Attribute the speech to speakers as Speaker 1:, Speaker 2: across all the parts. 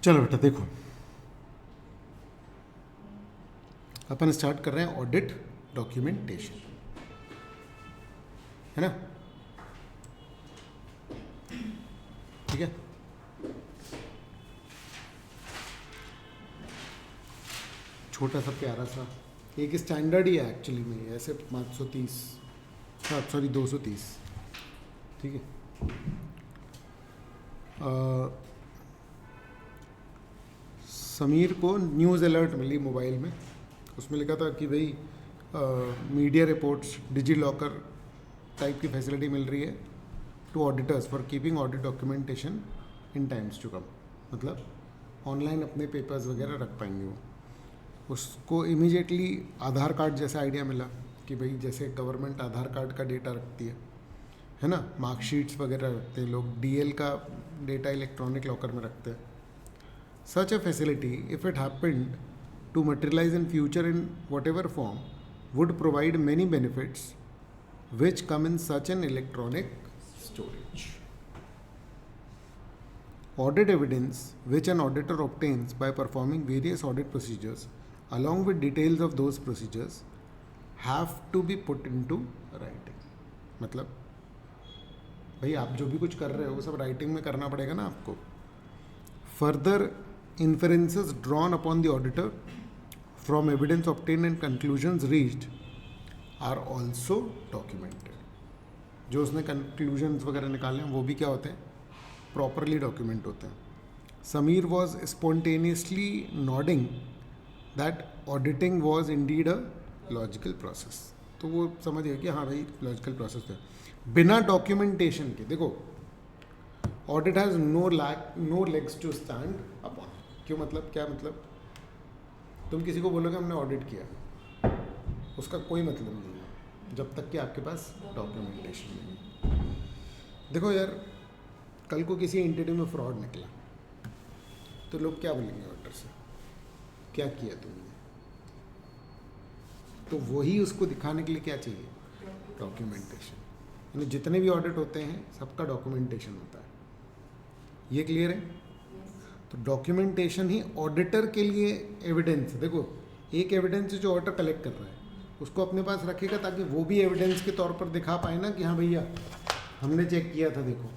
Speaker 1: चलो बेटा देखो, अपन स्टार्ट कर रहे हैं ऑडिट डॉक्यूमेंटेशन, है ना? ठीक है, छोटा सा प्यारा सा एक स्टैंडर्ड ही है एक्चुअली में, ऐसे 530, हाँ सॉरी 230, ठीक है। समीर को न्यूज़ अलर्ट मिली मोबाइल में, उसमें लिखा था कि भाई media reports DigiLocker type की फैसिलिटी मिल रही है to auditors for keeping audit documentation in times to come, मतलब ऑनलाइन अपने पेपर्स वगैरह रख पाएंगे वो। उसको इमीडिएटली आधार कार्ड जैसा आइडिया मिला कि भाई जैसे गवर्नमेंट आधार कार्ड का डेटा रखती है ना, मार्कशीट्स वगैरह रखते हैं लोग, डीएल का डेटा इलेक्ट्रॉनिक लॉकर में रखते हैं। Such a facility, if it happened to materialize in future in whatever form, would provide many benefits which come in such an electronic storage. Audit evidence which an auditor obtains by performing various audit procedures along with details of those procedures have to be put into writing. मतलब भाई आप जो भी कुछ कर रहे हो वो सब राइटिंग में करना पड़ेगा ना आपको। Further inferences drawn upon the auditor from evidence obtained and conclusions reached are also documented. जो उसने conclusions वगैरह निकाले हैं वो भी क्या होते हैं, properly document होते हैं. Sameer was spontaneously nodding that auditing was indeed a logical process. तो वो समझ गया कि हाँ भाई logical process है, बिना documentation के। देखो audit has no legs to stand upon. क्यों, मतलब क्या मतलब, तुम किसी को बोलोगे हमने ऑडिट किया, उसका कोई मतलब नहीं है जब तक कि आपके पास डॉक्यूमेंटेशन नहीं। देखो यार, कल को किसी एंटिटी में फ्रॉड निकला तो लोग क्या बोलेंगे ऑडिटर से, क्या किया तुमने? तो वही उसको दिखाने के लिए क्या चाहिए, डॉक्यूमेंटेशन। यानी जितने भी ऑडिट होते हैं सबका डॉक्यूमेंटेशन होता है। ये क्लियर है? तो डॉक्यूमेंटेशन ही ऑडिटर के लिए एविडेंस। देखो एक एविडेंस जो ऑडिटर कलेक्ट कर रहा है उसको अपने पास रखेगा ताकि वो भी एविडेंस के तौर पर दिखा पाए ना कि हाँ भैया हमने चेक किया था। देखो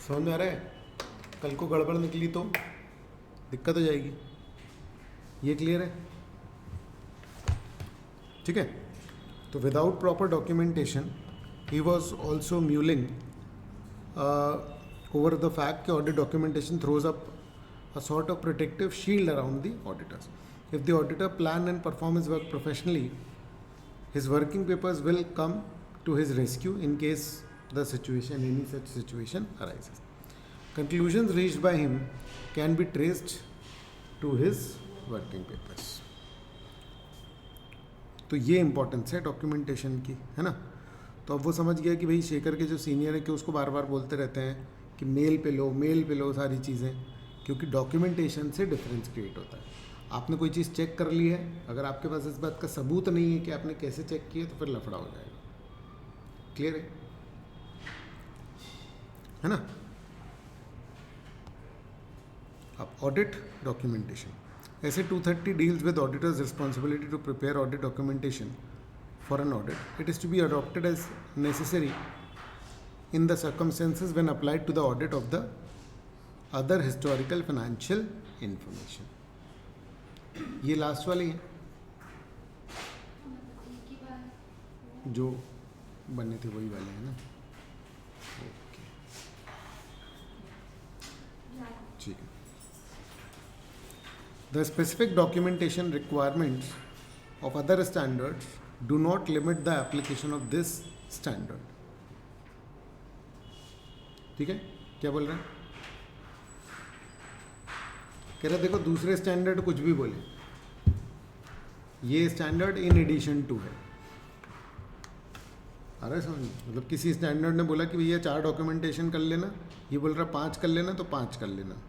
Speaker 1: समझ में आ रहा है? कल को गड़बड़ निकली तो दिक्कत हो जाएगी। ये क्लियर है? ठीक है। तो without proper documentation he was also mewling over the fact that audit documentation throws up a sort of protective shield around the auditors. If the auditor plan and perform his work professionally, his working papers will come to his rescue in case the situation, any such situation arises. Conclusions reached by him can be traced to his working papers. तो ये importance है documentation की, है ना? तो अब वो समझ गया कि भाई शेखर के जो सीनियर है कि उसको बार बार बोलते रहते हैं कि मेल पे लो सारी चीज़ें, क्योंकि डॉक्यूमेंटेशन से डिफरेंस क्रिएट होता है। आपने कोई चीज़ चेक कर ली है, अगर आपके पास इस बात का सबूत नहीं है कि आपने कैसे चेक किया तो फिर लफड़ा हो जाएगा। क्लियर है ना? अब ऑडिट डॉक्यूमेंटेशन ऐसे 230 deals with auditors responsibility to prepare audit documentation for an audit. It is to be adopted as necessary in the circumstances when applied to the audit of the other historical financial information. ये last वाली है जो बने थे वही वाले हैं ना? ओके ठीक है। The specific documentation requirements of other standards do not limit the application of this standard. ठीक है, क्या बोल रहे हैं? कह रहे देखो दूसरे स्टैंडर्ड कुछ भी बोले, ये स्टैंडर्ड इन एडिशन टू है। अरे समझ, मतलब किसी स्टैंडर्ड ने बोला कि भैया 4 डॉक्यूमेंटेशन कर लेना, ये बोल रहा 5 कर लेना, तो 5 कर लेना।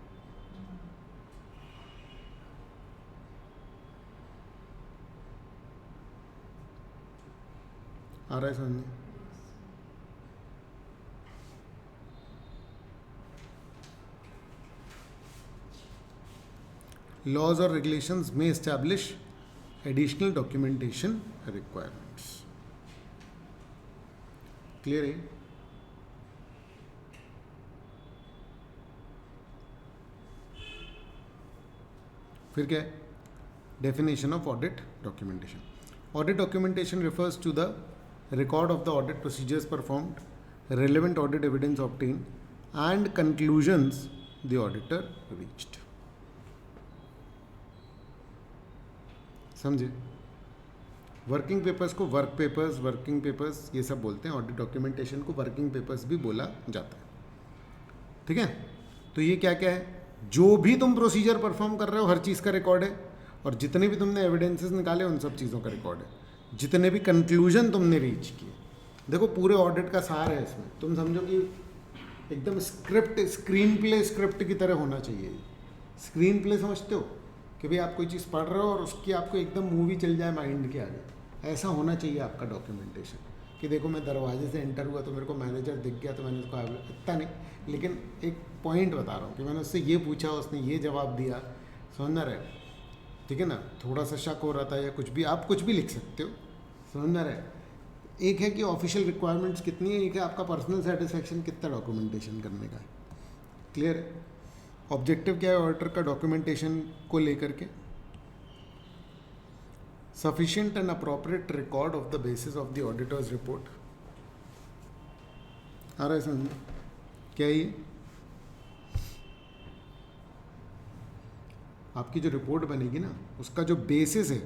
Speaker 1: आ रहा है समझ में? laws or regulations may establish additional documentation requirements. Clear है? फिर क्या है? Definition of audit documentation. Audit documentation refers to the record of the audit procedures performed, relevant audit evidence obtained, and conclusions the auditor reached. समझे? Working papers को work papers, working papers ये सब बोलते हैं. ऑडिट डॉक्यूमेंटेशन को working papers भी बोला जाता है. ठीक है? तो ये क्या क्या है? जो भी तुम प्रोसीजर परफॉर्म कर रहे हो हर चीज़ का रिकॉर्ड है, और जितने भी तुमने एविडेंसेस निकाले उन सब चीज़ों का रिकॉर्ड है. जितने भी कंक्लूजन तुमने रीच किए, देखो पूरे ऑडिट का सार है इसमें. तुम समझो कि एकदम स्क्रिप्ट, स्क्रीन प्ले स्क्रिप्ट की तरह होना चाहिए. स्क्रीन प्ले समझते हो कि भाई आप कोई चीज़ पढ़ रहे हो और उसकी आपको एकदम मूवी चल जाए माइंड के आगे. ऐसा होना चाहिए आपका डॉक्यूमेंटेशन कि देखो मैं दरवाजे से एंटर हुआ तो मेरे को मैनेजर दिख गया तो मैंने उसको इतना नहीं, लेकिन एक पॉइंट बता रहा हूँ कि मैंने उससे ये पूछा, उसने ये जवाब दिया. समझना रहे? ठीक है ना? थोड़ा सा शक हो रहा था या कुछ भी, आप कुछ भी लिख सकते हो. समझना रहे? एक है कि ऑफिशियल रिक्वायरमेंट्स कितनी है, एक है आपका पर्सनल सेटिस्फेक्शन कितना डॉक्यूमेंटेशन करने का है. क्लियर है? ऑब्जेक्टिव क्या है ऑडिटर का डॉक्यूमेंटेशन को लेकर के? Sufficient and appropriate record of the basis of the auditor's report. आ रहा है समझ में? क्या ये आपकी जो रिपोर्ट बनेगी ना, उसका जो बेसिस है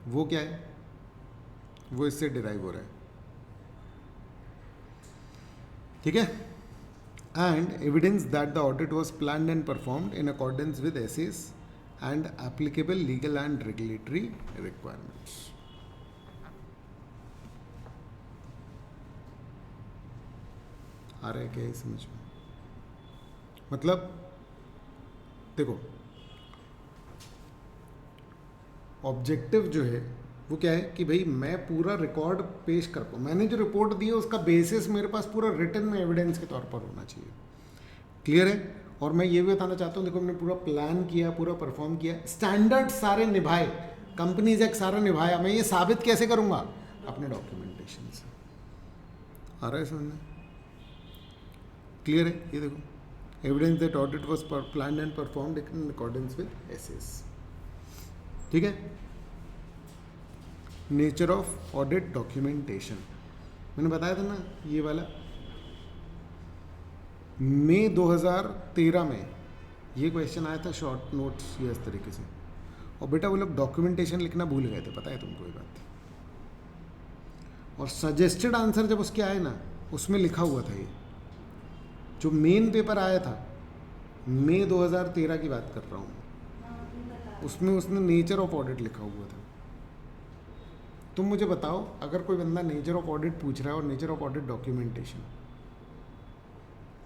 Speaker 1: वो क्या है? वो इससे डिराइव हो रहा है. ठीक है? And evidence that the audit was planned and performed in accordance with SAs and applicable legal and regulatory requirements. आ रहा है क्या ये समझ में? मतलब देखो ऑब्जेक्टिव जो है वो क्या है कि भाई मैं पूरा रिकॉर्ड पेश कर पाऊँ. मैंने जो रिपोर्ट दी है उसका बेसिस मेरे पास पूरा रिटन में एविडेंस के तौर पर होना चाहिए. क्लियर है? और मैं ये भी बताना चाहता हूँ, देखो मैंने पूरा प्लान किया, पूरा परफॉर्म किया, स्टैंडर्ड सारे निभाए, कंपनीज एक्ट सारा निभाया, मैं ये साबित कैसे करूँगा? अपने डॉक्यूमेंटेशन से. आ रहा है समझ? क्लियर है? ये देखो evidence that audit was planned and performed in accordance with SAs. ठीक है? नेचर ऑफ ऑडिट डॉक्यूमेंटेशन मैंने बताया था ना, ये वाला मई 2013 में ये क्वेश्चन आया था शॉर्ट नोट्स या इस तरीके से. और बेटा वो लोग डॉक्यूमेंटेशन लिखना भूल गए थे, पता है तुमको ये बात? और सजेस्टेड आंसर जब उसके आए ना, उसमें लिखा हुआ था ये जो मेन पेपर आया था मई 2013 की बात कर रहा हूँ, उसमें उसने नेचर ऑफ ऑडिट लिखा हुआ था. तुम मुझे बताओ, अगर कोई बंदा नेचर ऑफ ऑडिट पूछ रहा है और नेचर ऑफ ऑडिट डॉक्यूमेंटेशन,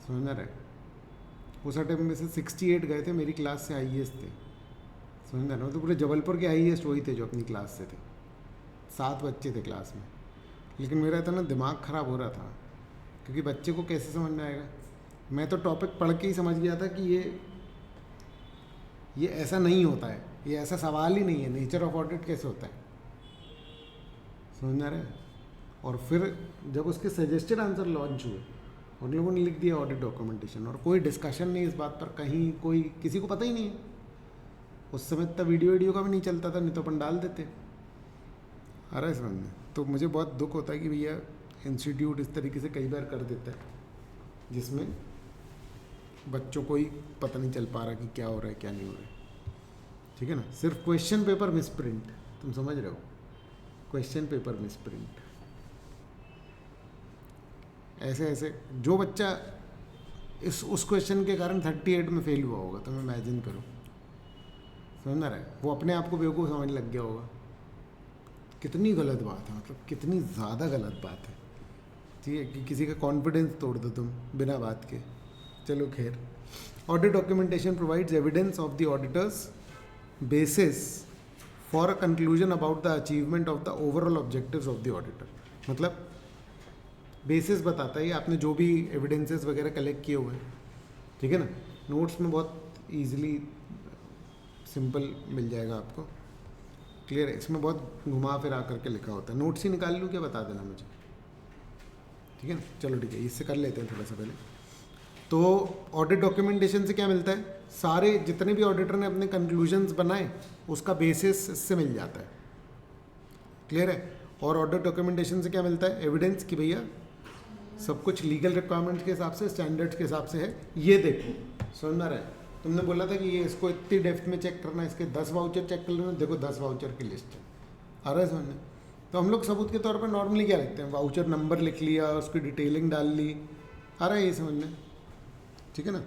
Speaker 1: समझना रहे? उस टाइम में से 68 गए थे मेरी क्लास से IAS थे. समझना रहे? तो पूरे जबलपुर के IAS वही थे जो अपनी क्लास से थे. 7 बच्चे थे क्लास में. लेकिन मेरा इतना दिमाग ख़राब हो रहा था क्योंकि बच्चे को कैसे समझ में आएगा. मैं तो टॉपिक पढ़ के ही समझ गया था कि ये ऐसा नहीं होता है, ये ऐसा सवाल ही नहीं है. नेचर ऑफ ऑडिट कैसे होता है? समझना रहे? और फिर जब उसके सजेस्टेड आंसर लॉन्च हुए, उन लोगों ने लिख दिया ऑडिट डॉक्यूमेंटेशन, और कोई डिस्कशन नहीं इस बात पर, कहीं कोई किसी को पता ही नहीं है. उस समय इतना वीडियो का भी नहीं चलता था, नहीं तो अपन डाल देते. आ रहा है समझ में? तो मुझे बहुत दुख होता है कि भैया इंस्टीट्यूट इस तरीके से कई बार कर देता है जिसमें बच्चों को ही पता नहीं चल पा रहा कि क्या हो रहा है क्या नहीं हो रहा है. ठीक है ना? सिर्फ क्वेश्चन पेपर मिस प्रिंट, तुम समझ रहे हो? Question paper miss print. ऐसे ऐसे जो बच्चा उस क्वेश्चन के कारण 38 में फेल हुआ होगा, तो मैं इमेजिन करूँ. समझ रहा है? वो अपने आप को बेवकूफ़ समझने लग गया होगा. कितनी गलत बात है, मतलब कितनी ज़्यादा गलत बात है. ठीक है? कि किसी का कॉन्फिडेंस तोड़ दो तुम बिना बात के. चलो खैर. Audit documentation provides evidence of the auditors basis for a conclusion about the achievement of the overall objectives of the auditor. मतलब बेसिस बताता है आपने जो भी एविडेंसेस वगैरह कलेक्ट किए हुए हैं. ठीक है ना? नोट्स में बहुत ईजिली सिंपल मिल जाएगा आपको। क्लियर है? इसमें बहुत घुमा फिरा करके लिखा होता है। नोट्स ही निकाल लूँ क्या, बता देना मुझे, ठीक है ना? चलो ठीक है, इससे कर लेते हैं थोड़ा सा पहले। तो ऑडिट डॉक्यूमेंटेशन से क्या मिलता है, सारे जितने भी ऑडिटर ने अपने कंक्लूजन्स बनाए उसका बेसिस इससे मिल जाता है। क्लियर है? और ऑडिट डॉक्यूमेंटेशन से क्या मिलता है, एविडेंस कि भैया सब कुछ लीगल रिक्वायरमेंट्स के हिसाब से, स्टैंडर्ड्स के हिसाब से है। ये देखो, समझ में आ रहा है? तुमने बोला था कि ये इसको इतनी डेप्थ में चेक करना है, इसके 10 वाउचर चेक कर लेना, देखो 10 वाउचर की लिस्ट है। आ रहा है समझ में? तो हम लोग सबूत के तौर पर नॉर्मली क्या लिखते हैं, वाउचर नंबर लिख लिया, उसकी डिटेलिंग डाल ली। आ रहा है ये समझ में? ठीक है ना?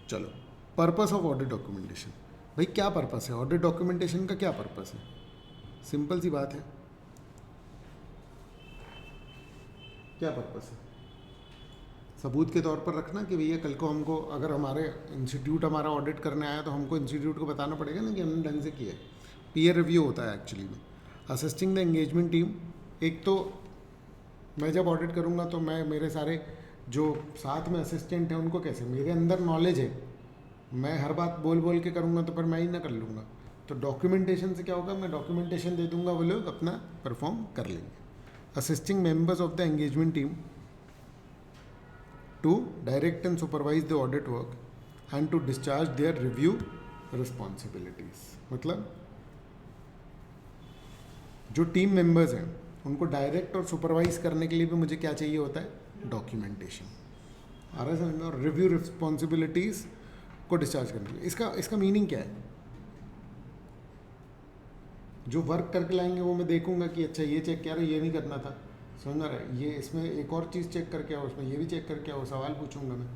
Speaker 1: चलो, पर्पस ऑफ ऑडिट डॉक्यूमेंटेशन। भाई क्या पर्पस है ऑडिट डॉक्यूमेंटेशन का, क्या पर्पस है? सिंपल सी बात है, क्या पर्पस है? सबूत के तौर पर रखना कि भैया कल को हमको, अगर हमारे इंस्टीट्यूट हमारा ऑडिट करने आया तो हमको इंस्टीट्यूट को बताना पड़ेगा ना कि हमने ढंग से किया है। पीयर रिव्यू होता है एक्चुअली में। असिस्टिंग द एंगेजमेंट टीम, एक तो मैं जब ऑडिट करूँगा तो मैं, मेरे सारे जो साथ में असिस्टेंट हैं उनको कैसे, मेरे अंदर नॉलेज है, मैं हर बात बोल बोल के करूँगा तो फिर मैं ही ना कर लूँगा। तो डॉक्यूमेंटेशन से क्या होगा, मैं डॉक्यूमेंटेशन दे दूँगा, वो लोग अपना परफॉर्म कर लेंगे। Assisting members of the engagement team to direct and supervise the audit work and to discharge their review responsibilities। मतलब जो टीम मेंबर्स हैं उनको डायरेक्ट और सुपरवाइज करने के लिए भी मुझे क्या चाहिए होता है, डॉक्यूमेंटेशन। आ रहा है समझ में? और रिव्यू रिस्पॉन्सिबिलिटीज़ को डिस्चार्ज करने के लिए, इसका मीनिंग क्या है, जो वर्क करके लाएंगे वो मैं देखूंगा कि अच्छा ये चेक किया, ये नहीं करना था, समझ रहा है, ये इसमें एक और चीज़ चेक करके आओ, उसमें ये भी चेक करके आओ, सवाल पूछूंगा मैं।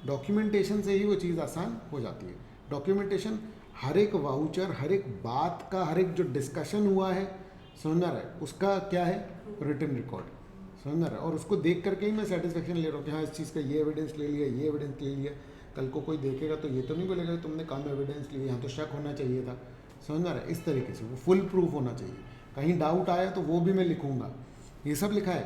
Speaker 1: डॉक्यूमेंटेशन से ही वो चीज़ आसान हो जाती है। डॉक्यूमेंटेशन हर एक वाउचर, हर एक बात का, हर एक जो डिस्कशन हुआ है, समझ रहा है, उसका क्या है, रिटन रिकॉर्ड, समझ रहा है। और उसको देख करके ही मैं सेटिस्फेक्शन ले रहा हूँ कि हाँ इस चीज़ का ये एविडेंस ले लिया, ये एविडेंस ले लिया। कल को कोई देखेगा तो ये तो नहीं बोलेगा तुमने कम एविडेंस लिया, यहाँ तो शक होना चाहिए था, समझ रहा है। इस तरीके से वो फुल प्रूफ होना चाहिए। कहीं डाउट आया तो वो भी मैं लिखूंगा, ये सब लिखा है,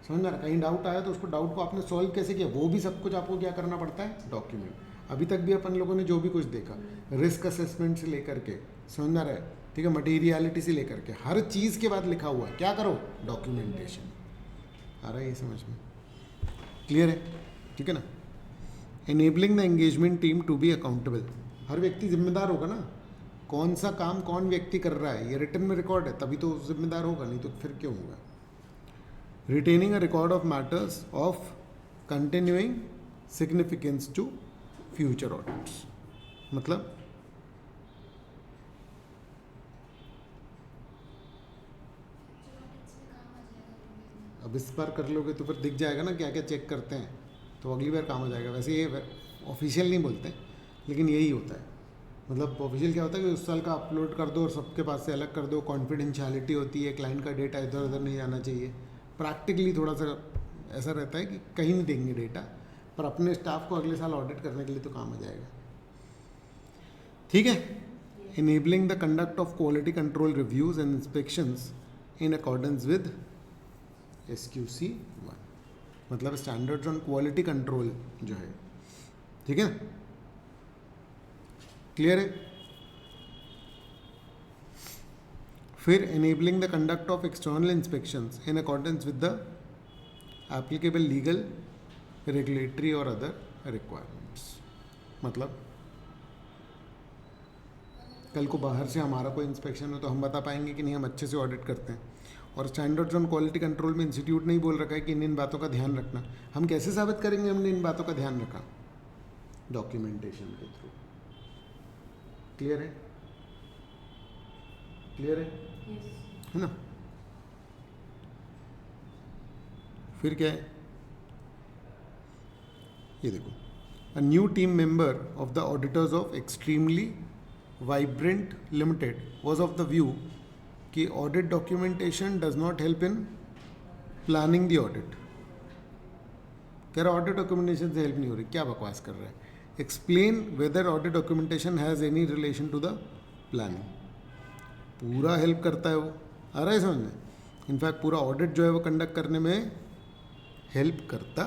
Speaker 1: समझ रहा है। कहीं डाउट आया तो उसको, डाउट को आपने सॉल्व कैसे किया, वो भी सब कुछ आपको क्या करना पड़ता है, डॉक्यूमेंट। अभी तक भी अपन लोगों ने जो भी कुछ देखा, रिस्क असेसमेंट से लेकर के, समझ रहा है, ठीक है, मटीरियलिटी से लेकर के, हर चीज़ के बाद लिखा हुआ है, क्या करो, डॉक्यूमेंटेशन। आ रहा है ये समझ में? क्लियर है? ठीक है ना? Enabling the engagement team to be accountable, हर व्यक्ति जिम्मेदार होगा ना, कौन सा काम कौन व्यक्ति कर रहा है, ये रिटन में रिकॉर्ड है तभी तो जिम्मेदार होगा, नहीं तो फिर क्यों होगा। Retaining a record of matters of continuing significance to future audits, मतलब अब इस बार कर लोगे तो फिर दिख जाएगा ना क्या क्या चेक करते हैं, तो अगली बार काम आ जाएगा। वैसे ये ऑफिशियल नहीं बोलते लेकिन यही होता है। मतलब ऑफिशियल क्या होता है कि उस साल का अपलोड कर दो और सबके पास से अलग कर दो, कॉन्फिडेंशियलिटी होती है, क्लाइंट का डेटा इधर उधर नहीं जाना चाहिए। प्रैक्टिकली थोड़ा सा ऐसा रहता है कि कहीं नहीं देंगे डेटा, पर अपने स्टाफ को अगले साल ऑडिट करने के लिए तो काम आ जाएगा। ठीक है? Enabling the conduct of quality control reviews and inspections in accordance with SQC 1, मतलब स्टैंडर्ड्स ऑन क्वालिटी कंट्रोल जो है, ठीक है, क्लियर है? फिर enabling the conduct of external inspections in accordance with the applicable legal, regulatory और other requirements. मतलब कल को बाहर से हमारा कोई इंस्पेक्शन हो तो हम बता पाएंगे कि नहीं हम अच्छे से ऑडिट करते हैं। और स्टैंडर्ड्स ऑन क्वालिटी कंट्रोल में इंस्टीट्यूट नहीं बोल रखा है कि इन बातों का ध्यान रखना। हम कैसे साबित करेंगे हमने इन बातों का ध्यान रखा? डॉक्यूमेंटेशन के थ्रू। क्लियर है? क्लियर है? है ना? फिर क्या है, ये देखो, a new team member of the auditors of extremely vibrant limited was of the view कि audit documentation does not help in planning the audit. कह रहा ऑडिट डॉक्यूमेंटेशन से हेल्प नहीं हो रही, क्या बकवास कर रहा है। Explain whether audit documentation has any relation to the planning. पूरा हेल्प करता है वो, आ रहा है समझ में? इनफैक्ट पूरा ऑडिट जो है वो कंडक्ट करने में हेल्प करता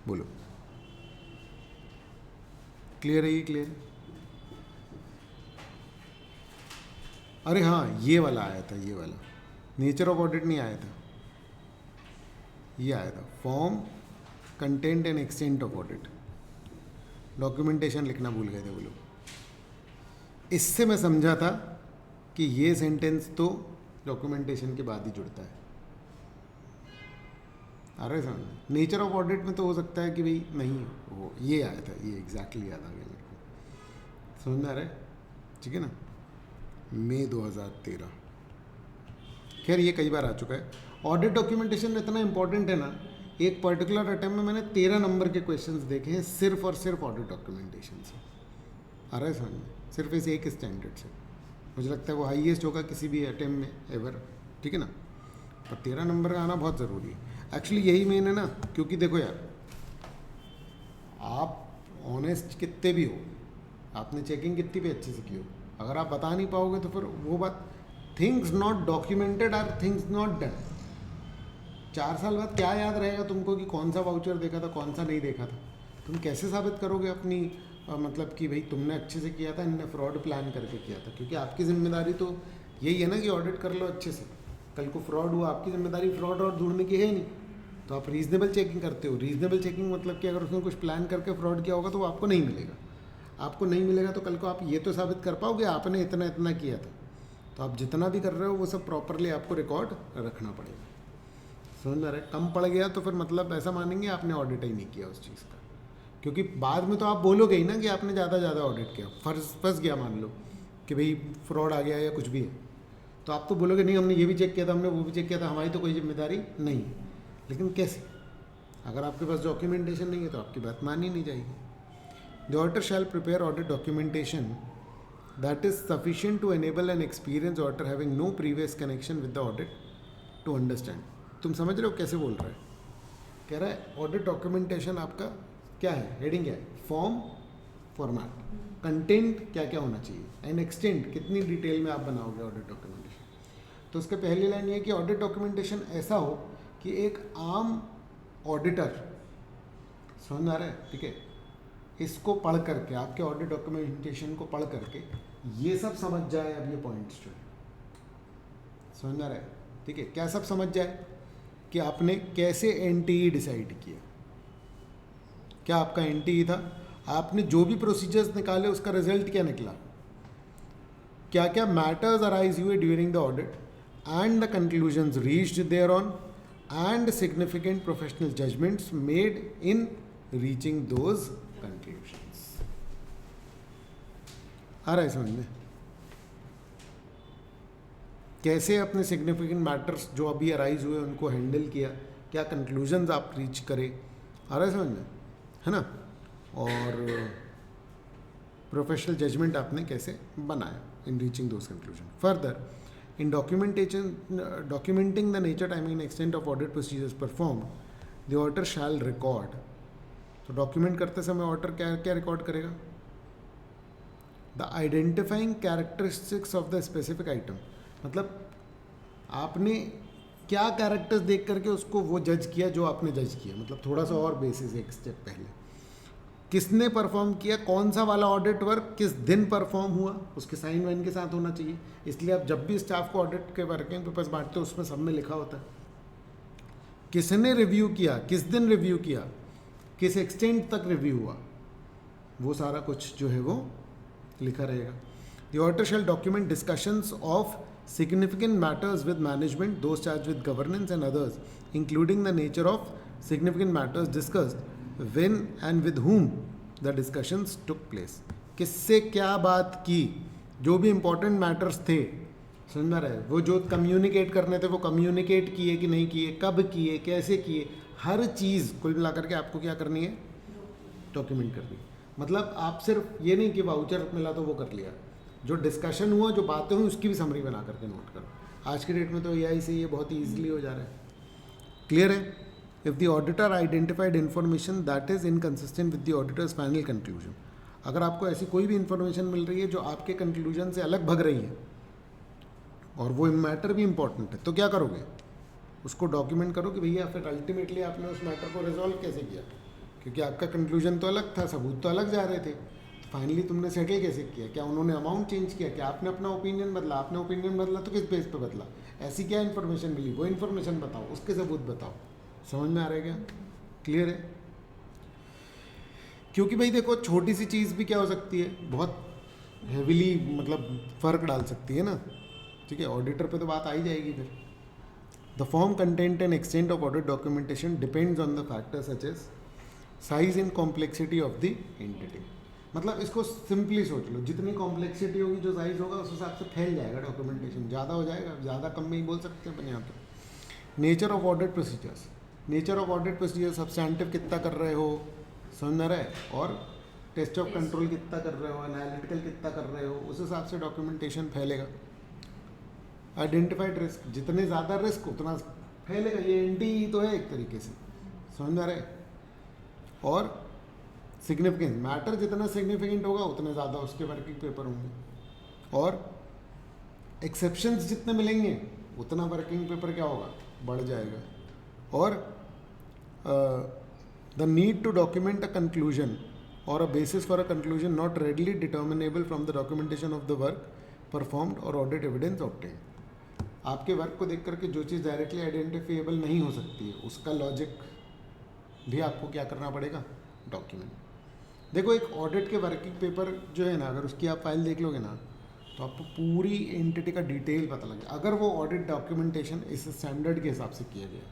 Speaker 1: बोलो, क्लियर है? ये क्लियर है? अरे हाँ, ये वाला आया था, ये वाला नेचर ऑफ ऑडिट नहीं आया था, ये आया था form, content and extent of audit. Documentation लिखना भूल गए थे वो लोग। इससे मैं समझा था कि ये सेंटेंस तो डॉक्यूमेंटेशन के बाद ही जुड़ता है। अरे समझ, नेचर ऑफ ऑडिट में तो हो सकता है कि भाई नहीं, वो ये आया था, ये एग्जैक्टली याद आ गया मेरे को। समझ में आ रहा है? ठीक है ना? मई 2013। खैर ये कई बार आ चुका है। ऑडिट डॉक्यूमेंटेशन इतना इंपॉर्टेंट है ना, एक पर्टिकुलर अटेम्प्ट में मैंने 13 नंबर के क्वेश्चंस देखे हैं सिर्फ और सिर्फ ऑडिट डॉक्यूमेंटेशन से। आ रहा है समझ में? सिर्फ इस एक स्टैंडर्ड से। मुझे लगता है वो हाईएस्ट होगा किसी भी अटेम्प्ट में एवर। ठीक है ना? पर 13 नंबर का आना बहुत ज़रूरी है एक्चुअली। यही मेन है ना, क्योंकि देखो यार, आप ऑनेस्ट कितने भी हो, आपने चेकिंग कितनी भी अच्छे से की हो, अगर आप बता नहीं पाओगे तो फिर वो बात, things not documented are things not done. 4 साल बाद क्या याद रहेगा तुमको कि कौन सा वाउचर देखा था, कौन सा नहीं देखा था? तुम कैसे साबित करोगे अपनी मतलब कि भाई तुमने अच्छे से किया था, इनने फ्रॉड प्लान करके किया था? क्योंकि आपकी जिम्मेदारी तो यही है ना कि ऑडिट कर लो अच्छे से। कल को फ्रॉड हुआ, आपकी जिम्मेदारी फ्रॉड और ढूंढने की है नहीं, तो आप रीजनेबल चेकिंग करते हो। रीजनेबल चेकिंग मतलब कि अगर उसने कुछ प्लान करके फ्रॉड किया होगा तो वो आपको नहीं मिलेगा। आपको नहीं मिलेगा तो कल को आप ये तो साबित कर पाओगे आपने इतना इतना किया था। तो आप जितना भी कर रहे हो वो सब प्रॉपरली आपको रिकॉर्ड रखना पड़ेगा। समझ में आ रहा है? कम पड़ गया तो फिर मतलब ऐसा मानेंगे आपने ऑडिट ही नहीं किया उस चीज़ का, क्योंकि बाद में तो आप बोलोगे ही ना कि आपने ज़्यादा ऑडिट किया। फंस गया मान लो कि भाई फ्रॉड आ गया या कुछ भी है, तो आप तो बोलोगे नहीं हमने ये भी चेक किया था, हमने वो भी चेक किया था, हमारी तो कोई जिम्मेदारी नहीं। लेकिन कैसे? अगर आपके पास डॉक्यूमेंटेशन नहीं है तो आपकी बात मानी नहीं जाएगी। The auditor shall prepare audit documentation that is sufficient to enable an experienced auditor having no previous connection with the audit to understand. तुम समझ रहे हो कैसे बोल रहा है? कह रहा है ऑडिट डॉक्यूमेंटेशन आपका क्या है, हेडिंग क्या है? फॉर्म, फॉर्मेट, कंटेंट क्या क्या होना चाहिए, एंड एक्सटेंट कितनी डिटेल में आप बनाओगे ऑडिट डॉक्यूमेंटेशन। तो उसके पहली लाइन ये है कि ऑडिट डॉक्यूमेंटेशन ऐसा हो कि एक आम ऑडिटर, समझ में आ रहा है? ठीक है, इसको पढ़ करके, आपके ऑडिट डॉक्यूमेंटेशन को पढ़ करके ये सब समझ जाए। अब ये पॉइंट्स जो है समझ में आ रहा है? ठीक है, क्या सब समझ जाए कि आपने कैसे एनटीई डिसाइड किया, क्या आपका एनटीई था, आपने जो भी प्रोसीजर्स निकाले उसका रिजल्ट क्या निकला, क्या क्या मैटर्स अराइज हुए during the audit and the conclusions reached thereon and significant professional judgements made in reaching those conclusions. आ रहा है समझ में? कैसे अपने सिग्निफिकेंट मैटर्स जो अभी अराइज हुए उनको हैंडल किया, क्या कंक्लूजन्स आप रीच करे। आ रहा है समझ में? है ना? और प्रोफेशनल जजमेंट आपने कैसे बनाया इन reaching those conclusion. Further in documenting the nature, timing and extent of audit procedures performed, the auditor shell record. तो डॉक्यूमेंट करते समय ऑडिटर क्या क्या रिकॉर्ड करेगा? The identifying characteristics of the specific item, मतलब आपने क्या कैरेक्टर्स देख करके उसको वो जज किया जो आपने जज किया। मतलब थोड़ा सा और बेसिस, एक स्टेप पहले, किसने परफॉर्म किया, कौन सा वाला ऑडिट वर्क किस दिन परफॉर्म हुआ, उसके साइन वाइन के साथ होना चाहिए। इसलिए आप जब भी स्टाफ को ऑडिट के वर्किंग पेपर्स बांटते हो उसमें सब में लिखा होता है किसने रिव्यू किया, किस दिन रिव्यू किया, किस एक्सटेंट तक रिव्यू हुआ, वो सारा कुछ जो है वो लिखा रहेगा। The auditor shell document discussions of significant matters with management, those charged with governance and others, including the nature of significant matters discussed, when and with whom the discussions took place। किससे क्या बात की, जो भी important matters थे, समझ में रहे, वो जो कम्युनिकेट करने थे वो कम्युनिकेट किए कि नहीं किए, कब किए, कैसे किए, हर चीज़ कुल मिलाकर के आपको क्या करनी है? डॉक्यूमेंट करनी है। मतलब आप सिर्फ ये नहीं कि वाउचर मिला तो वो कर लिया, जो डिस्कशन हुआ, जो बातें हुई, उसकी भी समरी बना करके नोट करो। आज के डेट में तो एआई से ये बहुत ही ईजिली हो जा रहा है। क्लियर है? If the auditor identified information that is inconsistent with the auditors final conclusion, अगर आपको ऐसी कोई भी इन्फॉर्मेशन मिल रही है जो आपके कंक्लूजन से अलग भग रही है और वो मैटर भी इंपॉर्टेंट है, तो क्या करोगे? उसको डॉक्यूमेंट करो कि भैया फिर अल्टीमेटली आपने उस मैटर को रिजॉल्व कैसे किया, क्योंकि आपका कंक्लूजन तो अलग था, सबूत तो अलग जा रहे थे। तो फाइनली तुमने सेटल कैसे किया? क्या उन्होंने अमाउंट चेंज किया? क्या आपने अपना ओपिनियन बदला? आपने ओपिनियन बदला तो किस बेस पे बदला? ऐसी क्या इन्फॉर्मेशन मिली? वो इन्फॉर्मेशन बताओ, उसके सबूत बताओ। समझ में आ रहा है क्या? क्लियर है? क्योंकि भाई देखो, छोटी सी चीज़ भी क्या हो सकती है, बहुत हेविली मतलब फ़र्क डाल सकती है ना। ठीक है, ऑडिटर पे तो बात आ ही जाएगी फिर। The form content and extent of audit documentation depends on the factors such as size and complexity of the entity. मतलब इसको सिंपली सोच लो, जितनी कॉम्प्लेक्सिटी होगी, जो साइज होगा, उस हिसाब से फैल जाएगा डॉक्यूमेंटेशन, ज़्यादा हो जाएगा, ज़्यादा कम में ही बोल सकते हैं अपन यहाँ पे। Nature of audit procedures, nature of audit procedure, substantive कितना कर रहे हो, समझ रहे, और टेस्ट ऑफ कंट्रोल कितना कर रहे हो, एनालिटिकल कितना कर रहे हो, उस हिसाब से डॉक्यूमेंटेशन फैलेगा। आइडेंटिफाइड रिस्क, जितने ज़्यादा रिस्क उतना फैलेगा, ये एंटी तो है एक तरीके से, समझ में आ रहा है। और सिग्निफिकेंस, मैटर जितना सिग्निफिकेंट होगा उतने ज़्यादा उसके वर्किंग पेपर होंगे, और एक्सेप्शंस जितने मिलेंगे उतना वर्किंग पेपर क्या होगा, बढ़ जाएगा। और the need to document a conclusion or a basis for a conclusion not readily determinable from the documentation of the work performed or audit evidence obtained। आपके वर्क को देख करके जो चीज़ डायरेक्टली आइडेंटिफिएबल नहीं हो सकती है, उसका लॉजिक भी आपको क्या करना पड़ेगा, डॉक्यूमेंट। देखो, एक ऑडिट के वर्किंग पेपर जो है ना, अगर उसकी आप फाइल देख लोगे ना, तो आपको पूरी एंटिटी का डिटेल पता लगे, अगर वो ऑडिट डॉक्यूमेंटेशन इस स्टैंडर्ड के हिसाब से किया गया।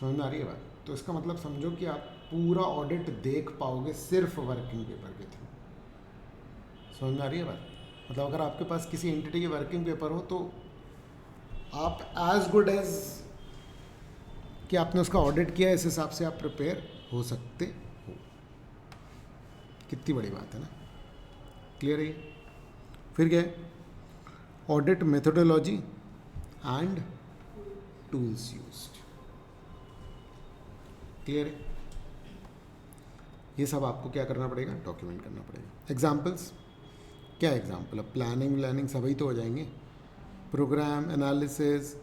Speaker 1: समझ में आ रही है बात? तो इसका मतलब समझो कि आप पूरा ऑडिट देख पाओगे सिर्फ वर्किंग पेपर के थ्रू। समझ में आ रही है बात? मतलब अगर आपके पास किसी एंटिटी के वर्किंग पेपर हो, तो आप एज गुड एज कि आपने उसका ऑडिट किया, इस हिसाब से आप प्रिपेयर हो सकते हो। कितनी बड़ी बात है ना। क्लियर है? फिर क्या है, audit methodology and tools used. Clear है? ये सब आपको क्या करना पड़ेगा, डॉक्यूमेंट करना पड़ेगा। एग्जाम्पल्स, क्या एग्जाम्पल? अब प्लानिंग सभी तो हो जाएंगे, प्रोग्राम एनालिसिस,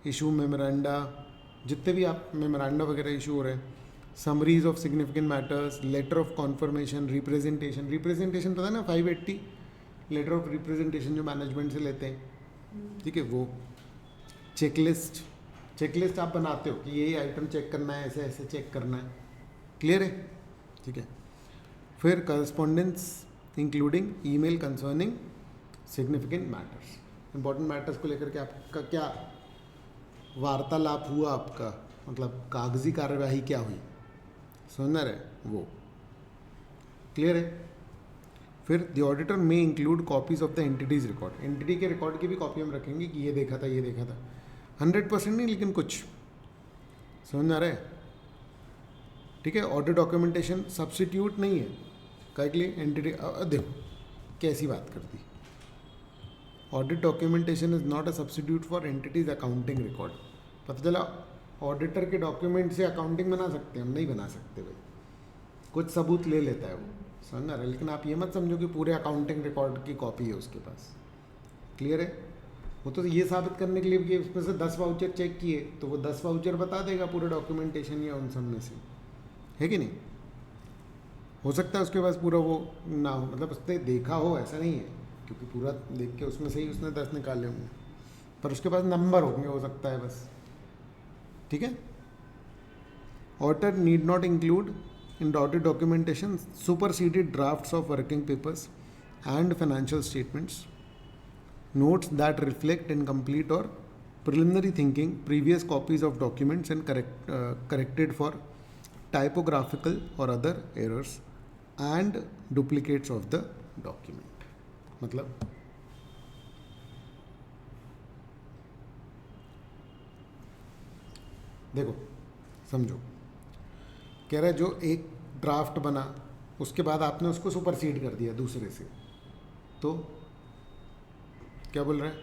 Speaker 1: इशू मेमोरेंडा, जितने भी आप मेमोरेंडा वगैरह इशू हो रहे हैं, summaries of significant matters, letter of confirmation, representation पता है ना, 580 लेटर ऑफ रिप्रेजेंटेशन जो मैनेजमेंट से लेते हैं, ठीक है, वो चेकलिस्ट आप बनाते हो कि यही आइटम चेक करना है, ऐसे ऐसे चेक करना है। क्लियर है? ठीक है। फिर correspondence including email concerning significant matters, important matters को लेकर के आपका क्या वार्तालाप हुआ, आपका मतलब कागजी कार्यवाही क्या हुई, समझना रहे वो। क्लियर है? फिर द ऑडिटर में include copies of the entities record, entity के रिकॉर्ड की भी कॉपी हम रखेंगे कि ये देखा था, ये देखा था, 100% नहीं लेकिन कुछ, समझ आ रहा है? ठीक है। ऑडिट डॉक्यूमेंटेशन सब्स्टिट्यूट नहीं है, क्या के लिए एंटिटी, देखो कैसी बात कर दी, audit documentation is not a substitute for entities accounting record. पता चला ऑडिटर के डॉक्यूमेंट से अकाउंटिंग बना सकते हैं, हम नहीं बना सकते भाई, कुछ सबूत ले लेता है वो, समझ रहा है। लेकिन आप ये मत समझो कि पूरे अकाउंटिंग रिकॉर्ड की कॉपी है उसके पास। क्लियर है? वो तो ये साबित करने के लिए कि उसमें से 10 वाउचर चेक किए, तो वो 10 वाउचर बता देगा पूरे डॉक्यूमेंटेशन या उन सब में से, है कि नहीं? हो सकता है उसके पास पूरा वो ना हो, मतलब उसने देखा हो ऐसा नहीं है, क्योंकि पूरा देख के उसमें से ही उसने 10 निकाले होंगे, पर उसके पास नंबर होंगे, हो सकता है बस। ठीक है। Auditor need not include in the audit documentation superseded drafts of working papers and financial statements, notes that reflect incomplete or preliminary thinking, previous copies of documents and corrected for typographical or other errors and duplicates of the document। मतलब देखो समझो, कह रहा है जो एक draft बना उसके बाद आपने उसको सुपरसीड कर दिया दूसरे से, तो क्या बोल रहा है,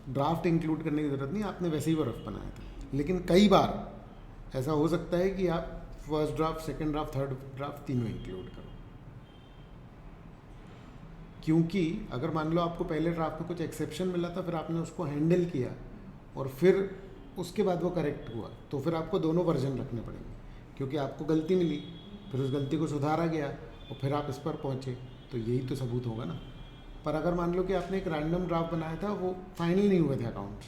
Speaker 1: ड्राफ्ट इंक्लूड करने की ज़रूरत नहीं, आपने वैसे ही वो रफ बनाया था। लेकिन कई बार ऐसा हो सकता है कि आप first draft, second draft, third draft तीनों इंक्लूड करो, क्योंकि अगर मान लो आपको पहले ड्राफ्ट में कुछ एक्सेप्शन मिला था, फिर आपने उसको हैंडल किया और फिर उसके बाद वो करेक्ट हुआ, तो फिर आपको दोनों वर्जन रखने पड़ेंगे। क्योंकि आपको गलती मिली, फिर उस गलती को सुधारा गया और फिर आप इस पर पहुँचे, तो यही तो सबूत होगा ना। पर अगर मान लो कि आपने एक रैंडम ड्राफ्ट बनाया था, वो फाइनल नहीं हुए थे अकाउंट्स,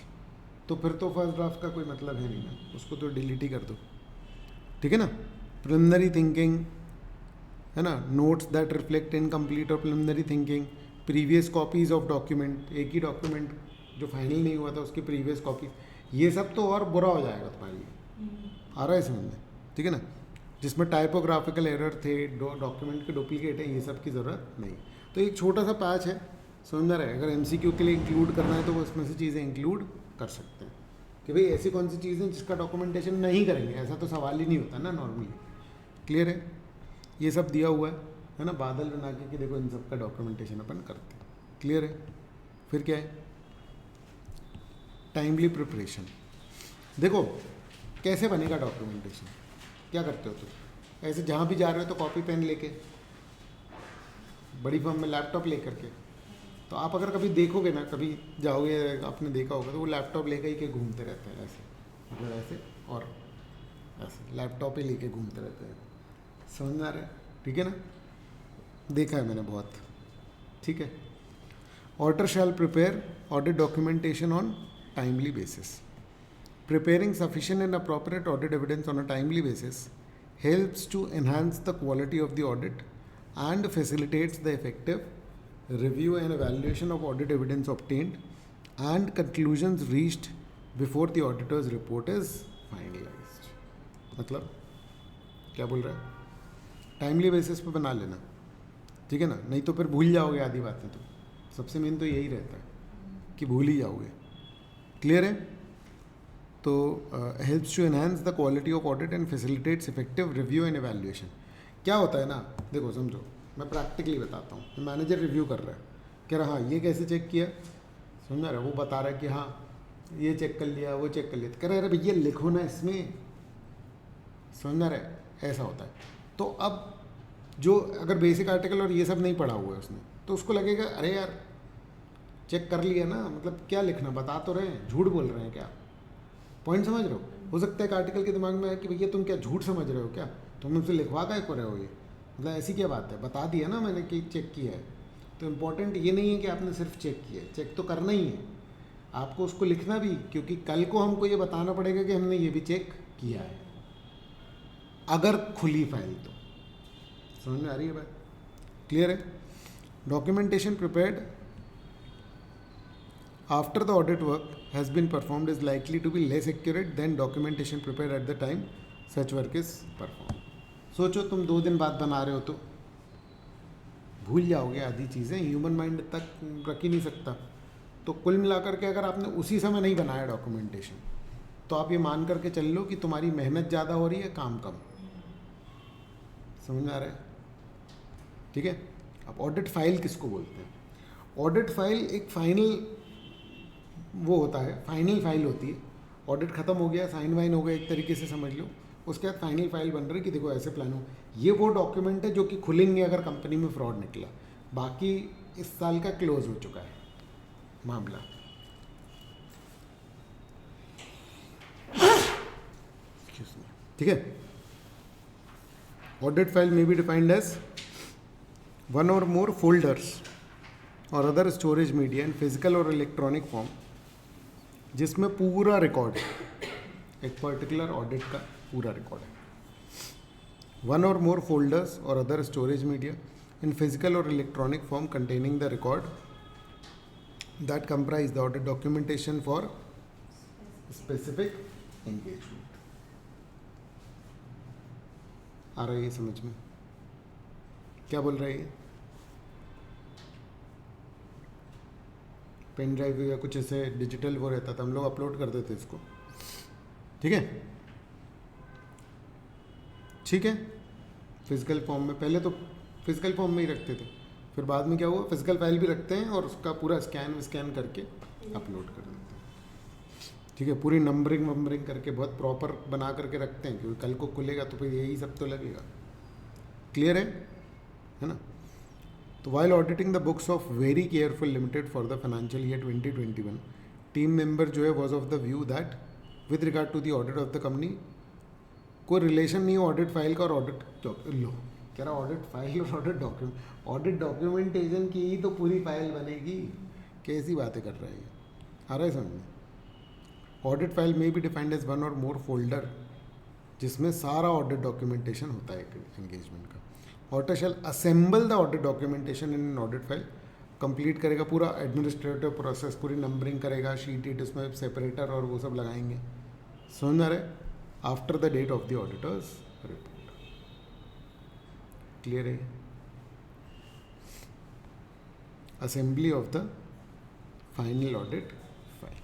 Speaker 1: तो फिर तो फर्स्ट ड्राफ्ट का कोई मतलब है नहीं ना, उसको तो डिलीट ही कर दो, ठीक है ना। प्रिलिमिनरी थिंकिंग है ना, नोट्स दैट रिफ्लेक्ट इनकम्प्लीट और preliminary thinking, previous copies of document, एक ही डॉक्यूमेंट जो फाइनल नहीं हुआ था उसकी प्रीवियस कॉपी, ये सब तो और बुरा हो जाएगा तुम्हारे लिए, आ रहा है समझ में, ठीक है ना। जिसमें टाइपोग्राफिकल एरर थे, डॉक्यूमेंट के डुप्लीकेट है, ये सब की ज़रूरत नहीं। तो एक छोटा सा पैच है, समझ में रहा है। अगर एमसीक्यू के लिए इंक्लूड करना है तो वो इसमें से चीज़ें इंक्लूड कर सकते हैं कि भाई ऐसी कौन सी चीज़ें जिसका डॉक्यूमेंटेशन नहीं करेंगे, ऐसा तो सवाल ही नहीं होता ना नॉर्मली। क्लियर है, ये सब दिया हुआ है ना, बादल बना के कि देखो इन सब का डॉक्यूमेंटेशन अपन करते हैं। क्लियर है, फिर क्या है, टाइमली प्रिपरेशन। देखो कैसे बनेगा डॉक्यूमेंटेशन, क्या करते हो तुम, ऐसे जहाँ भी जा रहे हो तो कॉपी पेन लेके, बड़ी फॉर्म में लैपटॉप ले करके, तो आप अगर कभी देखोगे ना, कभी जाओगे, आपने देखा होगा तो वो लैपटॉप लेकर ही के घूमते रहते हैं ऐसे, मतलब ऐसे और ऐसे लैपटॉप ही लेके घूमते रहते हैं, समझ में आ रहा है, ठीक है ना, देखा है मैंने बहुत, ठीक है। Auditor shall prepare audit documentation on timely basis. Preparing sufficient and appropriate audit evidence on a timely basis helps to enhance the quality of the audit and facilitates the effective review and evaluation of audit evidence obtained and conclusions reached before the auditor's report is finalized. मतलब क्या बोल रहा है, timely basis पे बना लेना, ठीक है ना, नहीं तो फिर भूल जाओगे आधी बातें। तो सबसे मेन तो यही रहता है कि भूल ही जाओगे। क्लियर है, तो helps to enhance the quality of audit and facilitates effective review and evaluation. क्या होता है ना, देखो समझो, मैं प्रैक्टिकली बताता हूँ। मैनेजर रिव्यू कर रहा है, कह रहा हाँ ये कैसे चेक किया, समझा रहा है, वो बता रहा है कि हाँ ये चेक कर लिया, वो चेक कर लिया, कह रहा है अरे भैया लिखो ना इसमें, समझ रहा है, ऐसा होता है। तो अब जो अगर बेसिक आर्टिकल और ये सब नहीं पढ़ा हुआ है उसने, तो उसको लगेगा अरे यार चेक कर लिया ना, मतलब क्या लिखना, बता तो रहे हैं, झूठ बोल रहे हैं क्या, पॉइंट समझ रहे हो सकता है कि आर्टिकल के दिमाग में है कि भैया तुम क्या झूठ समझ रहे हो क्या, तुम मुझसे लिखवा का रहे हो, ये मतलब ऐसी क्या बात है, बता दिया ना मैंने कि चेक किया है। तो इम्पोर्टेंट ये नहीं है कि आपने सिर्फ चेक किया है, चेक तो करना ही है, आपको उसको लिखना भी, क्योंकि कल को हमको ये बताना पड़ेगा कि हमने ये भी चेक किया है, अगर खुली फाइल तो। समझ में आ रही है बात, क्लियर है। Documentation prepared after the audit work has been performed is likely to be less accurate than documentation prepared at the time such work is performed. सोचो तुम 2 दिन बाद बना रहे हो तो भूल जाओगे आधी चीज़ें, ह्यूमन माइंड तक रख ही नहीं सकता। तो कुल मिलाकर के अगर आपने उसी समय नहीं बनाया डॉक्यूमेंटेशन, तो आप ये मान करके चल लो कि तुम्हारी मेहनत ज़्यादा हो रही है, काम कम। समझ में आ रहा है, ठीक है। अब ऑडिट फाइल किसको बोलते हैं, ऑडिट फाइल एक फाइनल वो होता है, फाइनल फाइल होती है। ऑडिट खत्म हो गया, साइन वाइन हो गया, एक तरीके से समझ लो, उसके बाद फाइनल फाइल बन रही कि देखो ऐसे प्लान हो। ये वो डॉक्यूमेंट है जो कि खुलेंगे अगर कंपनी में फ्रॉड निकला, बाकी इस साल का क्लोज हो चुका है मामला। ठीक है, ऑडिट फाइल में बी डिफाइंड एज वन और मोर फोल्डर्स और other storage media in physical और इलेक्ट्रॉनिक फॉर्म, जिसमें पूरा रिकॉर्ड है, एक पर्टिकुलर ऑडिट का पूरा रिकॉर्ड है। वन और मोर फोल्डर्स और other storage media in physical और electronic form containing the record that comprise the audit documentation for specific engagement. आ रहा है ये समझ में, क्या बोल रहे हैं, पेन ड्राइव या कुछ ऐसे डिजिटल वो रहता था, हम लोग अपलोड कर देते इसको, ठीक है, ठीक है। फिजिकल फॉर्म में, पहले तो फिजिकल फॉर्म में ही रखते थे, फिर बाद में क्या हुआ, फिजिकल फाइल भी रखते हैं और उसका पूरा स्कैन करके अपलोड कर देते हैं, ठीक है। पूरी नंबरिंग वंबरिंग करके बहुत प्रॉपर बना करके रखते हैं, क्योंकि कल को खुलेगा तो फिर यही सब तो लगेगा। क्लियर है ना। तो while auditing the books of Very Careful Limited for the financial year 2021, team member जो है was of the view that with regard to the audit of the company कोई रिलेशन नहीं है ऑडिट फाइल का और ऑडिट लो कह रहा audit file और ऑडिट डॉक्यूमेंटेशन की ही तो पूरी फाइल बनेगी। कैसी बातें कर रहे हैं, आ रहा है समझ में? ऑडिट फाइल में भी डिफाइंड एज वन और मोर फोल्डर जिसमें सारा ऑडिट डॉक्यूमेंटेशन होता है एंगेजमेंट का। Auditor shall assemble the audit documentation in an audit file, complete करेगा पूरा एडमिनिस्ट्रेटिव प्रोसेस, पूरी नंबरिंग करेगा, शीट इट उसमें सेपरेटर और वो सब लगाएंगे, समझ आ रहा है? After the date of the auditor's report. Clear है? Assembly of the final audit file,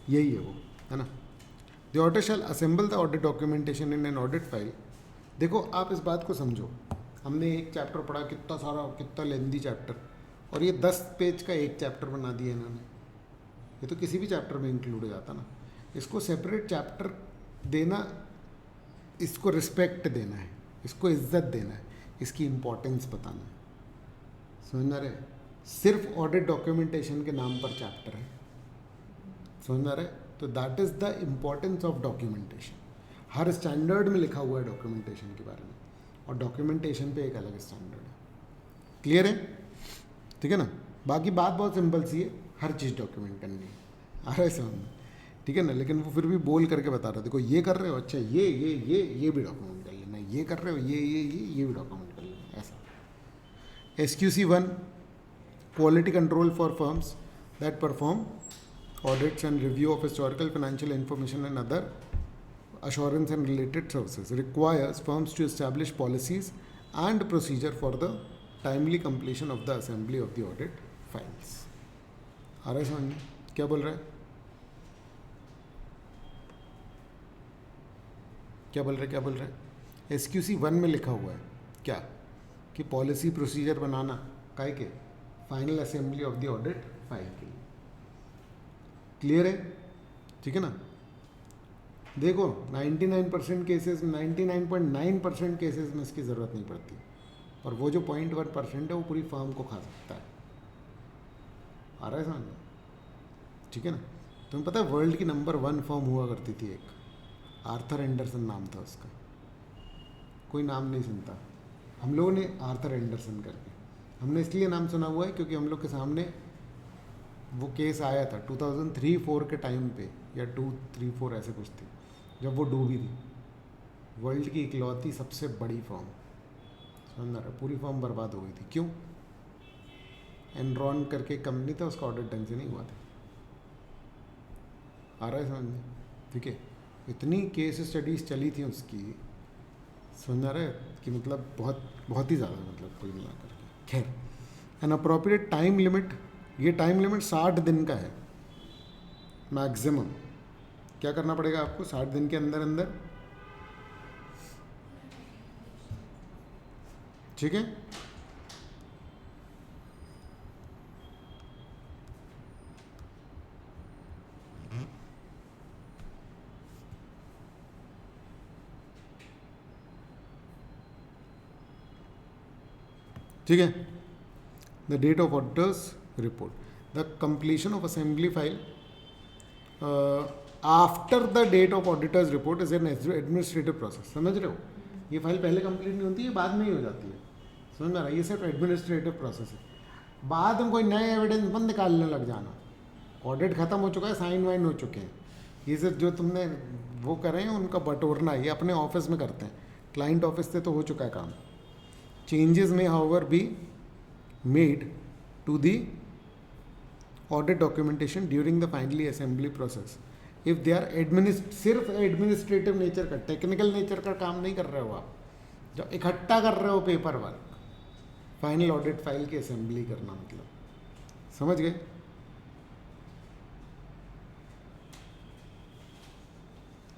Speaker 1: यही है वो, है ना? The auditor shall assemble the audit documentation in an audit file. देखो आप इस बात को समझो, हमने एक चैप्टर पढ़ा, कितना सारा, कितना लेंदी चैप्टर, और ये 10 पेज का एक चैप्टर बना दिया इन्होंने। ये तो किसी भी चैप्टर में इंक्लूड हो जाता ना। इसको सेपरेट चैप्टर देना, इसको रिस्पेक्ट देना है, इसको इज्जत देना है, इसकी इम्पोर्टेंस बताना है, समझ आ रहे? सिर्फ ऑडिट डॉक्यूमेंटेशन के नाम पर चैप्टर है, समझ आ रहे? तो that is the importance of documentation. Her standard में लिखा हुआ है डॉक्यूमेंटेशन के बारे में, और डॉक्यूमेंटेशन पे एक अलग स्टैंडर्ड है। क्लियर है? ठीक है ना? बाकी बात बहुत सिंपल सी है, हर चीज़ डॉक्यूमेंट करनी है, आ रहा है समझ में? ठीक है ना? लेकिन वो फिर भी बोल करके बता रहा है, देखो ये कर रहे हो, अच्छा ये भी डॉक्यूमेंट कर लेना, ये कर रहे हो, ये भी डॉक्यूमेंट कर लेना, ऐसा। SQC1 quality control for firms that perform audits and review of historical financial information and other assurance and related services requires firms to establish policies and procedure for the timely completion of the assembly of the audit files। आ रहा है समझ में? क्या बोल रहा है? क्या बोल रहा है? SQC1 में लिखा हुआ है क्या कि पॉलिसी प्रोसीजर बनाना काहे के? Final assembly of the audit file के लिए। क्लियर है? ठीक है ना? देखो 99% केसेस, 99.9% केसेस में इसकी ज़रूरत नहीं पड़ती, और वो जो 0.1% है वो पूरी फर्म को खा सकता है। आ रहा है समझ में? ठीक है ना? तुम्हें पता है वर्ल्ड की नंबर 1 फर्म हुआ करती थी एक, आर्थर एंडरसन नाम था उसका। कोई नाम नहीं सुनता, हम लोगों ने आर्थर एंडरसन करके, हमने इसलिए नाम सुना हुआ है क्योंकि हम लोग के सामने वो केस आया था 2003-4 के टाइम पे, या 2-3-4 ऐसे कुछ थी, जब वो डूबी थी। वर्ल्ड की इकलौती सबसे बड़ी फर्म, समझ रहा है? पूरी फर्म बर्बाद हो गई थी। क्यों? एनरॉन करके कंपनी था, उसका ऑडिट ढंग से नहीं हुआ था। आ रहा है समझ में? ठीक है? इतनी केस स्टडीज चली थी उसकी, समझ रहा है कि मतलब बहुत ही ज़्यादा, मतलब कुल मिला करके। खैर, एन अप्रोप्रिएट टाइम लिमिट, ये टाइम लिमिट 60 दिन का है मैक्सिमम। क्या करना पड़ेगा आपको 60 दिन के अंदर अंदर? ठीक है? ठीक है? The date of auditor's report, the completion of assembly file after the date of auditor's report is an administrative process. समझ रहे हो? ये फाइल पहले कंप्लीट नहीं होती है, बाद में ही हो जाती है, समझ में आ रहा है? ये सिर्फ एडमिनिस्ट्रेटिव प्रोसेस है। बाद में कोई नए एविडेंस बंद निकालने लग जाना, ऑडिट खत्म हो चुका है, साइन वाइन हो चुके हैं, ये सिर्फ जो तुमने वो करे हैं उनका बटोरना, ये अपने ऑफिस में करते हैं, क्लाइंट ऑफिस से तो हो चुका है काम। चेंजेस में however be made to the audit documentation during the finally assembly process if they are सिर्फ एडमिनिस्ट्रेटिव नेचर का, टेक्निकल नेचर का काम नहीं कर रहे हो आप, जब इकट्ठा कर रहे हो paper work, final audit file की असेंबली करना, मतलब समझ गए?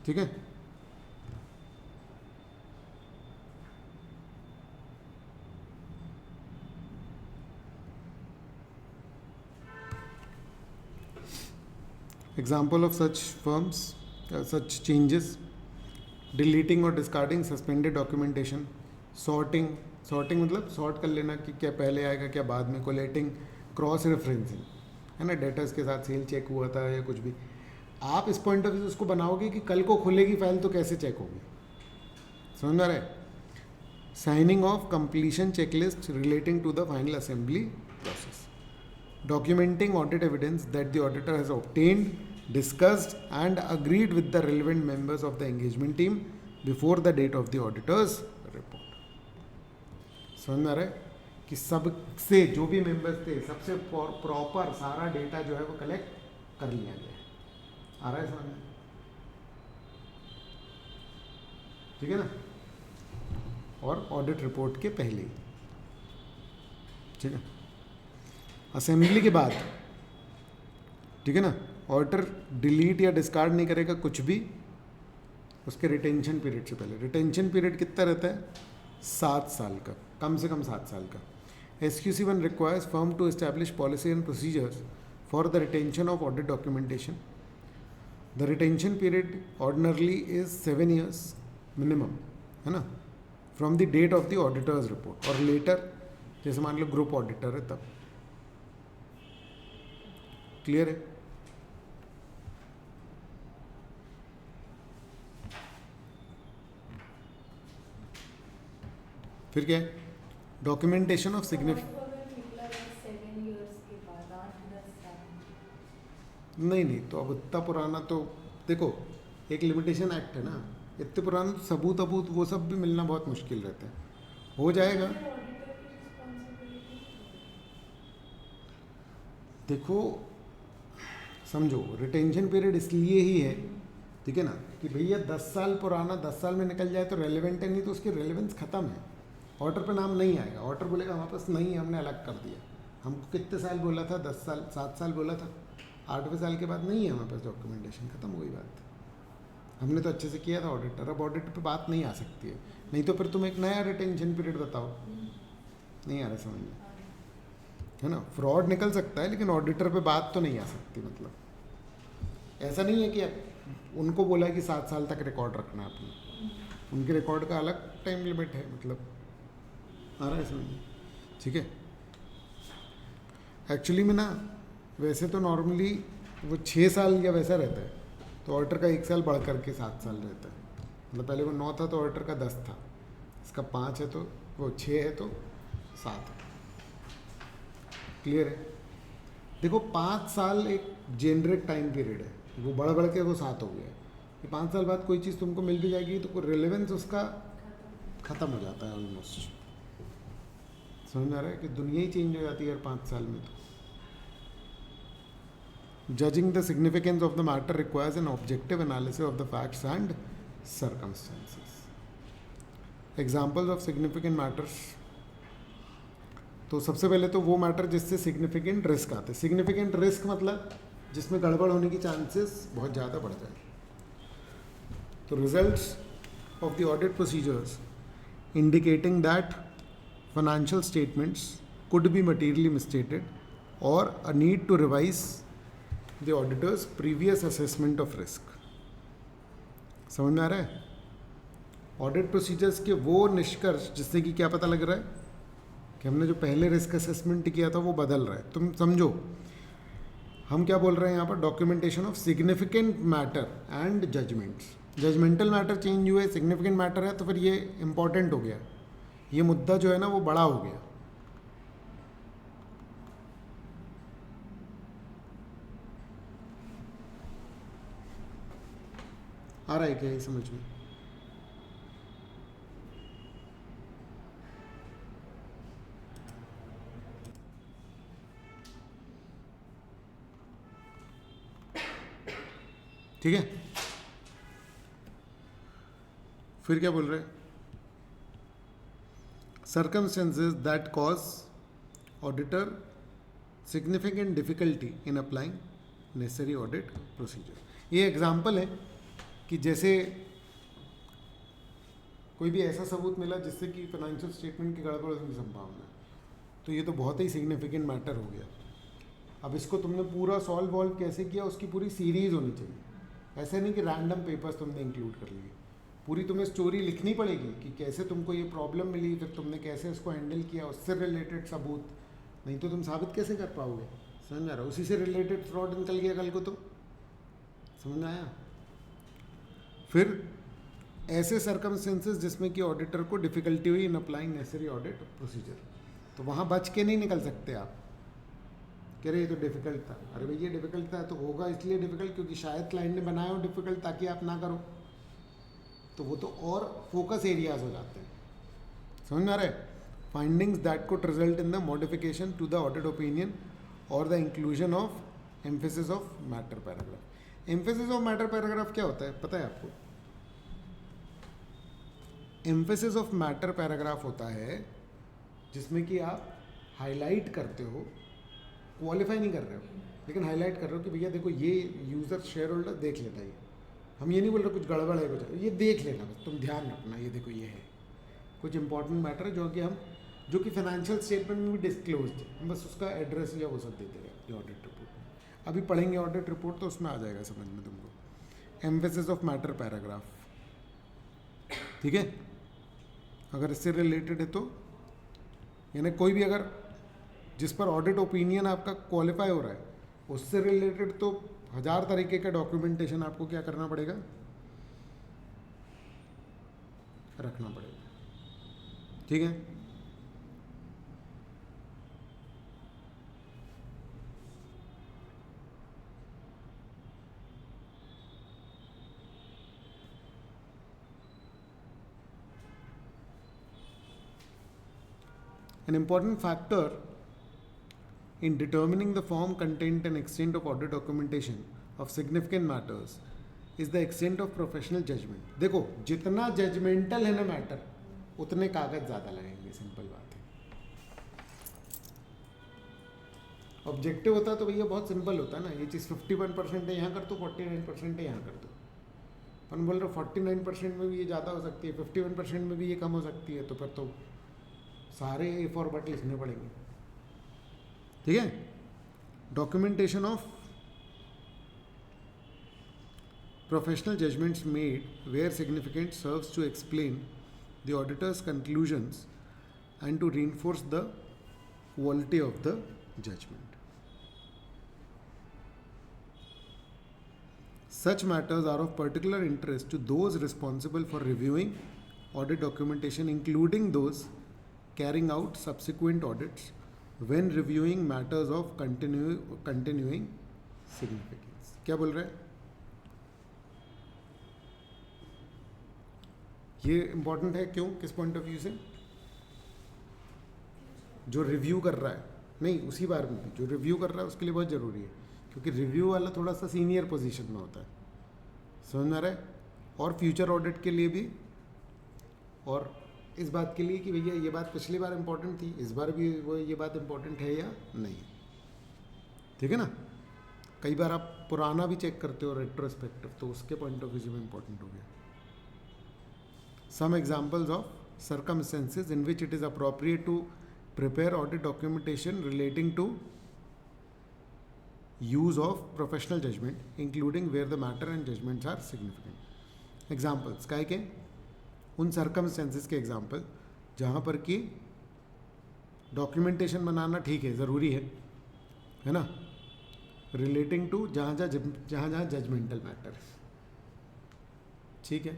Speaker 1: ठीक है? Example of such firms, such changes: deleting or discarding suspended documentation, sorting मतलब सॉर्ट कर लेना कि क्या पहले आएगा क्या बाद में, कोलेटिंग, क्रॉस रेफरेंसिंग, है ना, डेटर्स के साथ सेल चेक हुआ था या कुछ भी, आप इस पॉइंट ऑफ व्यू से उसको बनाओगे कि कल को खुलेगी फाइल तो कैसे चेक होगी, समझ में आ रहा है? Signing off completion checklist relating to the final assembly process, documenting audit evidence that the auditor has obtained, discussed and agreed with the relevant members of the engagement team before the date of the auditor's report. समझ में आ रहा है कि सबसे जो भी members थे सबसे प्रॉपर सारा डेटा जो है वो कलेक्ट कर लिया गया है, आ रहा है समझ में? ठीक है ना? और ऑडिट रिपोर्ट के पहले ही, ठीक है? असेंबली के बाद, ठीक है ना, ऑडिटर डिलीट या डिस्कार्ड नहीं करेगा कुछ भी उसके रिटेंशन पीरियड से पहले। रिटेंशन पीरियड कितना रहता है? 7 साल का, कम से कम 7 साल का। SQC1 requires firm to establish policy and procedures for the retention of audit documentation. The retention period ordinarily is 7 years minimum, है ना, from the date of the auditor's report, और लेटर जैसे मान लो ग्रुप ऑडिटर है तब। Clear है? फिर क्या है? डॉक्यूमेंटेशन ऑफ सिग्निफिकेंट, नहीं तो अब इतना पुराना तो देखो एक लिमिटेशन एक्ट है ना, इतने पुराना तो सबूत अबूत वो सब भी मिलना बहुत मुश्किल रहता है, हो जाएगा। देखो समझो रिटेंशन पीरियड इसलिए ही है, ठीक है ना, कि भैया 10 साल पुराना 10 साल में निकल जाए तो रेलेवेंट है, नहीं तो उसकी रेलेवेंस ख़त्म है। ऑर्डर पे नाम नहीं आएगा, ऑर्डर बोलेगा हमारे पास नहीं है, हमने अलग कर दिया। हमको कितने साल बोला था? 10 साल, 7 साल बोला था, 8वें साल के बाद नहीं है हमारे पास डॉक्यूमेंटेशन, खत्म हो गई बात। हमने तो अच्छे से किया था ऑडिटर, अब ऑडिट पे बात नहीं आ सकती है, नहीं तो फिर तुम एक नया रिटेंशन पीरियड बताओ। नहीं आ रहा समझ में, है ना? फ्रॉड निकल सकता है लेकिन ऑडिटर पे बात तो नहीं आ सकती। मतलब ऐसा नहीं है कि उनको बोला कि 7 साल तक रिकॉर्ड रखना है अपना, उनके रिकॉर्ड का अलग टाइम लिमिट है। मतलब आ रहा है समझ में? ठीक है। एक्चुअली में ना वैसे तो नॉर्मली वो 6 साल या वैसा रहता है, तो ऑडिटर का 1 साल बढ़ करके 7 साल रहता है। मतलब पहले वो 9 था तो ऑडिटर का 10 था, इसका 5 है तो वो 6 है तो 7 है। क्लियर है? देखो 5 साल एक जेनरिक टाइम पीरियड है, वो बढ़ के वो 7 हो गया। ये 5 साल बाद कोई चीज़ तुमको मिल भी जाएगी तो कोई रिलेवेंस उसका ख़त्म हो जाता है ऑलमोस्ट। समझ में आ रहा है कि दुनिया ही चेंज हो जाती है यार 5 साल में। तो judging the significance of the matter requires an objective analysis of the facts and circumstances. Examples of significant matters, तो सबसे पहले तो वो मैटर जिससे सिग्निफिकेंट रिस्क आते हैं। सिग्निफिकेंट रिस्क मतलब जिसमें गड़बड़ होने की चांसेस बहुत ज़्यादा बढ़ जाए। तो results of the audit procedures indicating that financial statements could be materially misstated or a need to revise the auditor's previous assessment of risk। समझ में आ रहा है? ऑडिट प्रोसीजर्स के वो निष्कर्ष जिससे कि क्या पता लग रहा है कि हमने जो पहले रिस्क असेसमेंट किया था वो बदल रहा है। तुम समझो हम क्या बोल रहे हैं यहाँ पर, documentation of significant matter and judgements. Judgemental matter change हुए, सिग्निफिकेंट मैटर है तो फिर ये इंपॉर्टेंट हो गया, ये मुद्दा जो है ना वो बड़ा हो गया। आ रहा है क्या ये समझ में? ठीक है। फिर क्या बोल रहे हैं? Circumstances that cause auditor significant difficulty in applying necessary audit procedure। ये एग्जाम्पल है कि जैसे कोई भी ऐसा सबूत मिला जिससे कि फाइनेंशियल स्टेटमेंट की गड़बड़ होने की संभावना है, तो ये तो बहुत ही सिग्निफिकेंट मैटर हो गया। अब इसको तुमने पूरा सॉल्व कैसे किया, उसकी पूरी सीरीज होनी चाहिए। ऐसा नहीं कि रैंडम पेपर्स तुमने इंक्लूड कर लिए, पूरी तुम्हें स्टोरी लिखनी पड़ेगी कि कैसे तुमको ये प्रॉब्लम मिली, फिर तुमने कैसे इसको हैंडल किया, उससे रिलेटेड सबूत। नहीं तो तुम साबित कैसे कर पाओगे? समझ आ रहा है? उसी से रिलेटेड फ्रॉड निकल गया कल को तो। समझ में आया? फिर ऐसे सर्कमस्टेंसेस जिसमें कि ऑडिटर को डिफिकल्टी हुई in applying necessary audit procedure, तो वहाँ बच के नहीं निकल सकते आप। कह रहे ये तो डिफिकल्ट था, अरे भैया डिफिकल्ट था तो होगा इसलिए डिफिकल्ट क्योंकि शायद क्लाइंट ने बनाया हो डिफिकल्ट ताकि आप ना करो, तो वो तो और फोकस एरियाज हो जाते हैं। समझ में आ रहा है? Findings that could result in the modification to the audit opinion और the inclusion of emphasis of matter paragraph. Emphasis of matter paragraph क्या होता है पता है आपको? एम्फेसिस ऑफ मैटर पैराग्राफ होता है जिसमें कि आप हाईलाइट करते हो, क्वालिफाई नहीं कर रहे हो लेकिन हाईलाइट कर रहे हो कि भैया देखो ये यूज़र शेयर होल्डर देख लेता है, हम ये नहीं बोल रहे कुछ गड़बड़ है कुछ, ये देख लेना बस, तुम ध्यान रखना ये देखो ये है कुछ इंपॉर्टेंट मैटर है जो कि फाइनेंशियल स्टेटमेंट में भी डिस्क्लोज है, हम बस उसका एड्रेस या वो सब दे देंगे जो ऑडिट रिपोर्ट में। अभी पढ़ेंगे ऑडिट रिपोर्ट तो उसमें आ जाएगा समझ में तुमको। एम्फेसिस ऑफ मैटर पैराग्राफ, ठीक है? अगर इससे रिलेटेड है तो यानी कोई भी अगर जिस पर ऑडिट ओपिनियन आपका क्वालिफाई हो रहा है उससे रिलेटेड तो 1000 तरीके का डॉक्यूमेंटेशन आपको क्या करना पड़ेगा, रखना पड़ेगा, ठीक है? An important factor in determining the form, content and extent of audit documentation of significant matters is the extent of professional judgment. देखो जितना जजमेंटल है ना मैटर उतने कागज ज़्यादा लगेंगे, सिंपल बात है। ऑब्जेक्टिव होता तो भैया बहुत सिंपल होता है ना, ये चीज़ 51% है यहाँ कर दो, 49% है यहाँ कर दो। अपन बोल रहे 49% में भी ये ज़्यादा हो सकती है, 51% में भी ये कम हो सकती है, तो फिर तो सारे ए फॉर बट लिखने पड़ेंगे, ठीक है? Documentation of professional judgements made where significant serves to explain the auditor's conclusions and to reinforce the quality of the judgement. Such matters are of particular interest to those responsible for reviewing audit documentation, including those carrying out subsequent audits when reviewing matters of continuing significance. क्या बोल रहे हैं? ये important है क्यों, किस point of view से? जो रिव्यू कर रहा है, नहीं उसी बार में जो रिव्यू कर रहा है उसके लिए बहुत ज़रूरी है, क्योंकि रिव्यू वाला थोड़ा सा सीनियर पोजीशन में होता है, समझ में आ रहा है? और फ्यूचर ऑडिट के लिए भी, और इस बात के लिए कि भैया ये बात पिछली बार इंपॉर्टेंट थी, इस बार भी वो ये बात इंपॉर्टेंट है या नहीं, ठीक है ना? कई बार आप पुराना भी चेक करते हो रेट्रोस्पेक्टिव, तो उसके पॉइंट ऑफ व्यू से भी इंपॉर्टेंट हो गया. Some examples of circumstances in which it is appropriate to prepare audit documentation relating to use of professional judgment, including where the matter and judgments are significant. Examples काय के उन circumstances के example जहाँ पर कि documentation बनाना ठीक है, ज़रूरी है ना, रिलेटिंग टू जहाँ जहाँ जजमेंटल मैटर, ठीक है?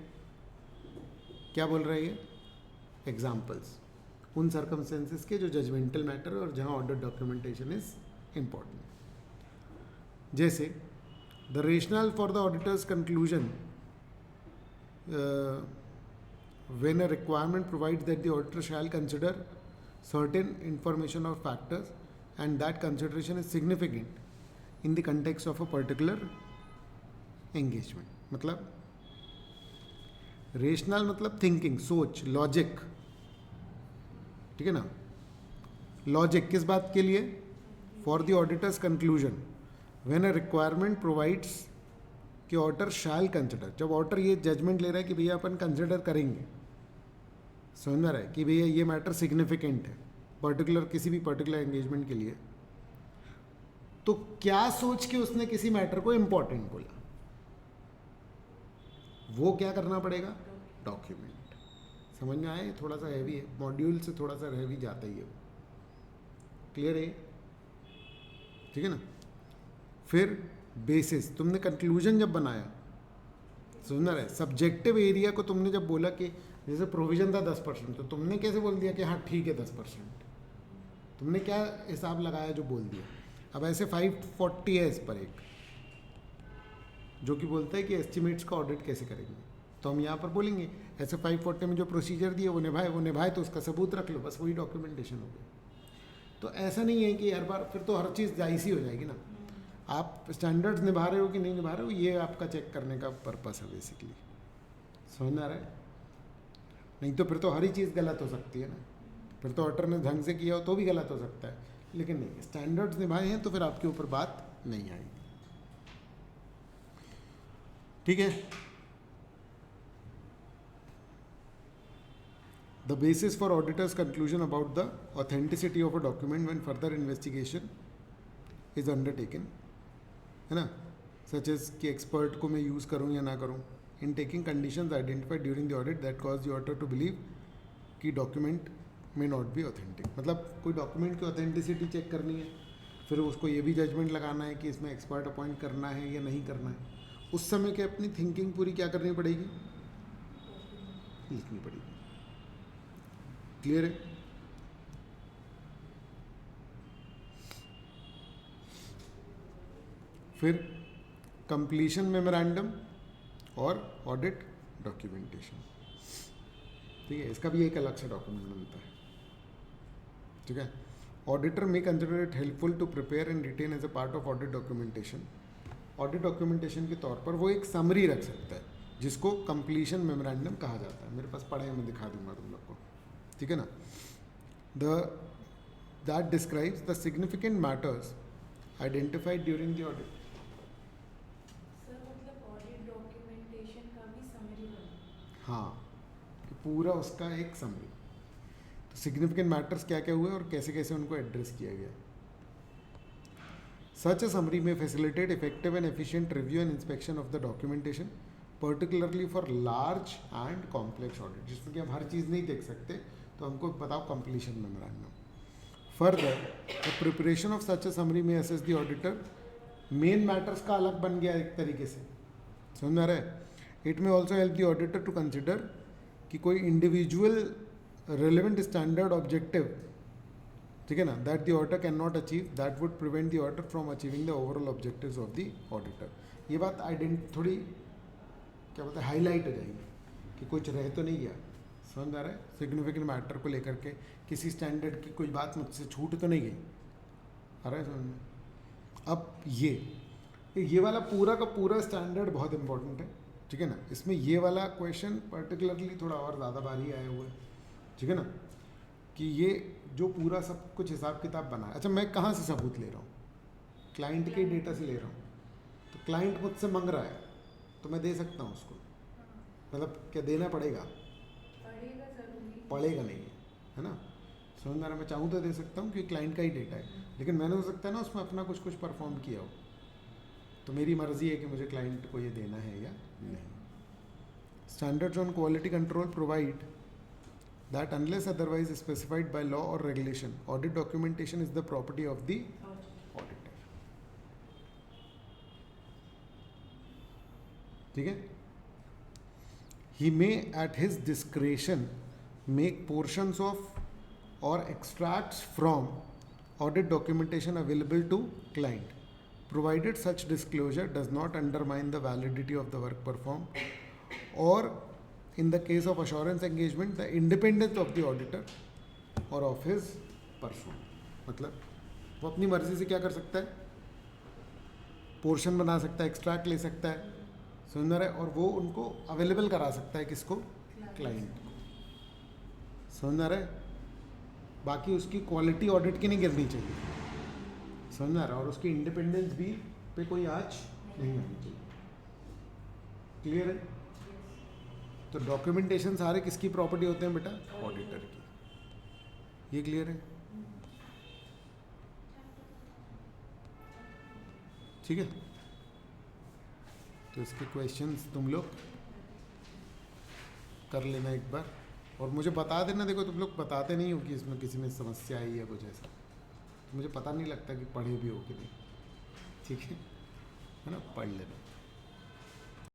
Speaker 1: क्या बोल रहा है ये? एग्जाम्पल्स उन सर्कमस्टेंसेस के जो जजमेंटल मैटर और जहाँ ऑडिट डॉक्यूमेंटेशन इज इम्पॉर्टेंट. जैसे the rational for the auditors conclusion when a requirement provides that the auditor shall consider certain information or factors and that consideration is significant in the context of a particular engagement. मतलब rational मतलब thinking, सोच, logic, ठीक है ना? Logic किस बात के लिए? For the auditors conclusion when a requirement provides कि ऑडिटर शैल कंसिडर, जब ऑडिटर ये जजमेंट ले रहा है कि भैया अपन कंसिडर करेंगे, समझ में रहा है कि भैया ये मैटर सिग्निफिकेंट है पर्टिकुलर किसी भी पर्टिकुलर एंगेजमेंट के लिए, तो क्या सोच के उसने किसी मैटर को इंपॉर्टेंट बोला, वो क्या करना पड़ेगा? डॉक्यूमेंट. समझ में आए? थोड़ा सा हैवी है, मॉड्यूल से थोड़ा सा हैवी जाता ही है वो. क्लियर है? ठीक है ना? फिर बेसिस, तुमने कंक्लूजन जब बनाया, सुनना रहे, सब्जेक्टिव एरिया को तुमने जब बोला कि जैसे प्रोविजन था 10%, तो तुमने कैसे बोल दिया कि हाँ ठीक है 10%, तुमने क्या हिसाब लगाया जो बोल दिया। अब ऐसे 540 है इस पर एक, जो कि बोलता है कि एस्टिमेट्स का ऑडिट कैसे करेंगे, तो हम यहाँ पर बोलेंगे ऐसे 540 में जो प्रोसीजर दिए वो निभाए तो उसका सबूत रख लो, बस वही डॉक्यूमेंटेशन हो गई। तो ऐसा नहीं है कि हर बार, फिर तो हर चीज़ जायज़ हो जाएगी ना। आप स्टैंडर्ड्स निभा रहे हो कि नहीं निभा रहे हो, ये आपका चेक करने का पर्पस है बेसिकली, समझ में आ रहा है। नहीं तो फिर तो हर ही चीज़ गलत हो सकती है ना, फिर तो ऑडिटर ने ढंग से किया हो तो भी गलत हो सकता है, लेकिन नहीं, स्टैंडर्ड्स निभाए हैं तो फिर आपके ऊपर बात नहीं आएगी। ठीक है। The basis four auditors conclusion about the authenticity of a document when further investigation is undertaken, है ना, सच एज कि एक्सपर्ट को मैं यूज़ करूँ या ना करूँ, in taking conditions identified during the audit that cause the auditor to believe कि document may not be authentic. मतलब कोई डॉक्यूमेंट की ऑथेंटिसिटी चेक करनी है, फिर उसको ये भी जजमेंट लगाना है कि इसमें एक्सपर्ट अपॉइंट करना है या नहीं करना है, उस समय के अपनी थिंकिंग पूरी क्या करनी पड़ेगी, लिखनी पड़ेगी। क्लियर है। फिर कंप्लीशन मेमोरेंडम और ऑडिट डॉक्यूमेंटेशन, ठीक है, इसका भी एक अलग से डॉक्यूमेंट बनता है। ठीक है। Auditor may consider it helpful to prepare and retain as a part of audit documentation. Audit documentation के तौर पर वो एक समरी रख सकता है जिसको कंप्लीशन मेमोरेंडम कहा जाता है। मेरे पास पढ़ा है, मैं दिखा दूंगा तुम लोग को, ठीक है ना। That describes the significant matters identified during the audit. हाँ, पूरा उसका एक समरी, तो सिग्निफिकेंट मैटर्स क्या क्या हुए और कैसे कैसे उनको एड्रेस किया गया। सच अ समरी में facilitate effective and efficient review and inspection of the documentation, particularly for large and complex audit, जिसमें कि हम हर चीज़ नहीं देख सकते, तो हमको बताओ completion memorandum. Further the preparation of such a summary may assess the auditor, main matters का अलग बन गया एक तरीके से, समझ में आ रहा है। It may also help the auditor to consider कि कोई इंडिविजुअल रेलिवेंट स्टैंडर्ड ऑब्जेक्टिव, ठीक है ना, that the auditor can not achieve, that would prevent the auditor from achieving the overall objectives of the auditor. ये बात थोड़ी क्या बोलते हैं, हाईलाइट हो जाएगी कि कुछ रह तो नहीं गया, समझ आ रहा है। सिग्निफिकेंट मैटर को लेकर के किसी स्टैंडर्ड की कोई बात मुझसे छूट तो नहीं गई, आ रहा है समझ में। अब ये वाला पूरा का पूरा स्टैंडर्ड बहुत इंपॉर्टेंट है, ठीक है ना। इसमें ये वाला क्वेश्चन पर्टिकुलरली थोड़ा और ज़्यादा भारी आया हुआ है, ठीक है ना, कि ये जो पूरा सब कुछ हिसाब किताब बना है। अच्छा, मैं कहाँ से सबूत ले रहा हूँ, क्लाइंट के डेटा से ले रहा हूँ, तो क्लाइंट मुझसे मांग रहा है तो मैं दे सकता हूँ उसको, मतलब क्या देना पड़ेगा, पड़ेगा नहीं, है ना, समझ में आ रहा है। मैं चाहूँ तो दे सकता हूँ क्योंकि क्लाइंट का ही डेटा है, लेकिन मैंने हो सकता है ना उसमें अपना कुछ परफॉर्म किया हो, तो मेरी मर्जी है कि मुझे क्लाइंट को ये देना है या नहीं। Standards on quality control provide that unless otherwise specified by law और regulation, audit documentation is the property of the auditor, ठीक है। He may at his discretion make portions of or extracts from audit documentation available to client, provided such disclosure does not undermine the validity of the work performed or in the case of assurance engagement the independence of the auditor or of his person। मतलब वो अपनी मर्जी से क्या कर सकता है, portion बना सकता है, एक्सट्रैक्ट ले सकता है, समझ रहा है, और वो उनको अवेलेबल करा सकता है, किसको, क्लाइंट को, समझ रहा है। बाकी उसकी क्वालिटी ऑडिट की नहीं गिरनी चाहिए, समझ में आ रहा है, और उसकी इंडिपेंडेंस भी पे कोई आँच नहीं आनी चाहिए। क्लियर है। तो डॉक्यूमेंटेशन सारे किसकी प्रॉपर्टी होते हैं बेटा, ऑडिटर की। ये क्लियर है, ठीक है। तो इसके क्वेश्चंस तुम लोग कर लेना एक बार और मुझे बता देना। देखो तुम लोग बताते नहीं हो कि इसमें किसी में समस्या आई है कुछ ऐसा, तो मुझे पता नहीं लगता कि पढ़े भी हो कि नहीं, ठीक है। है ना, पढ़ लेना।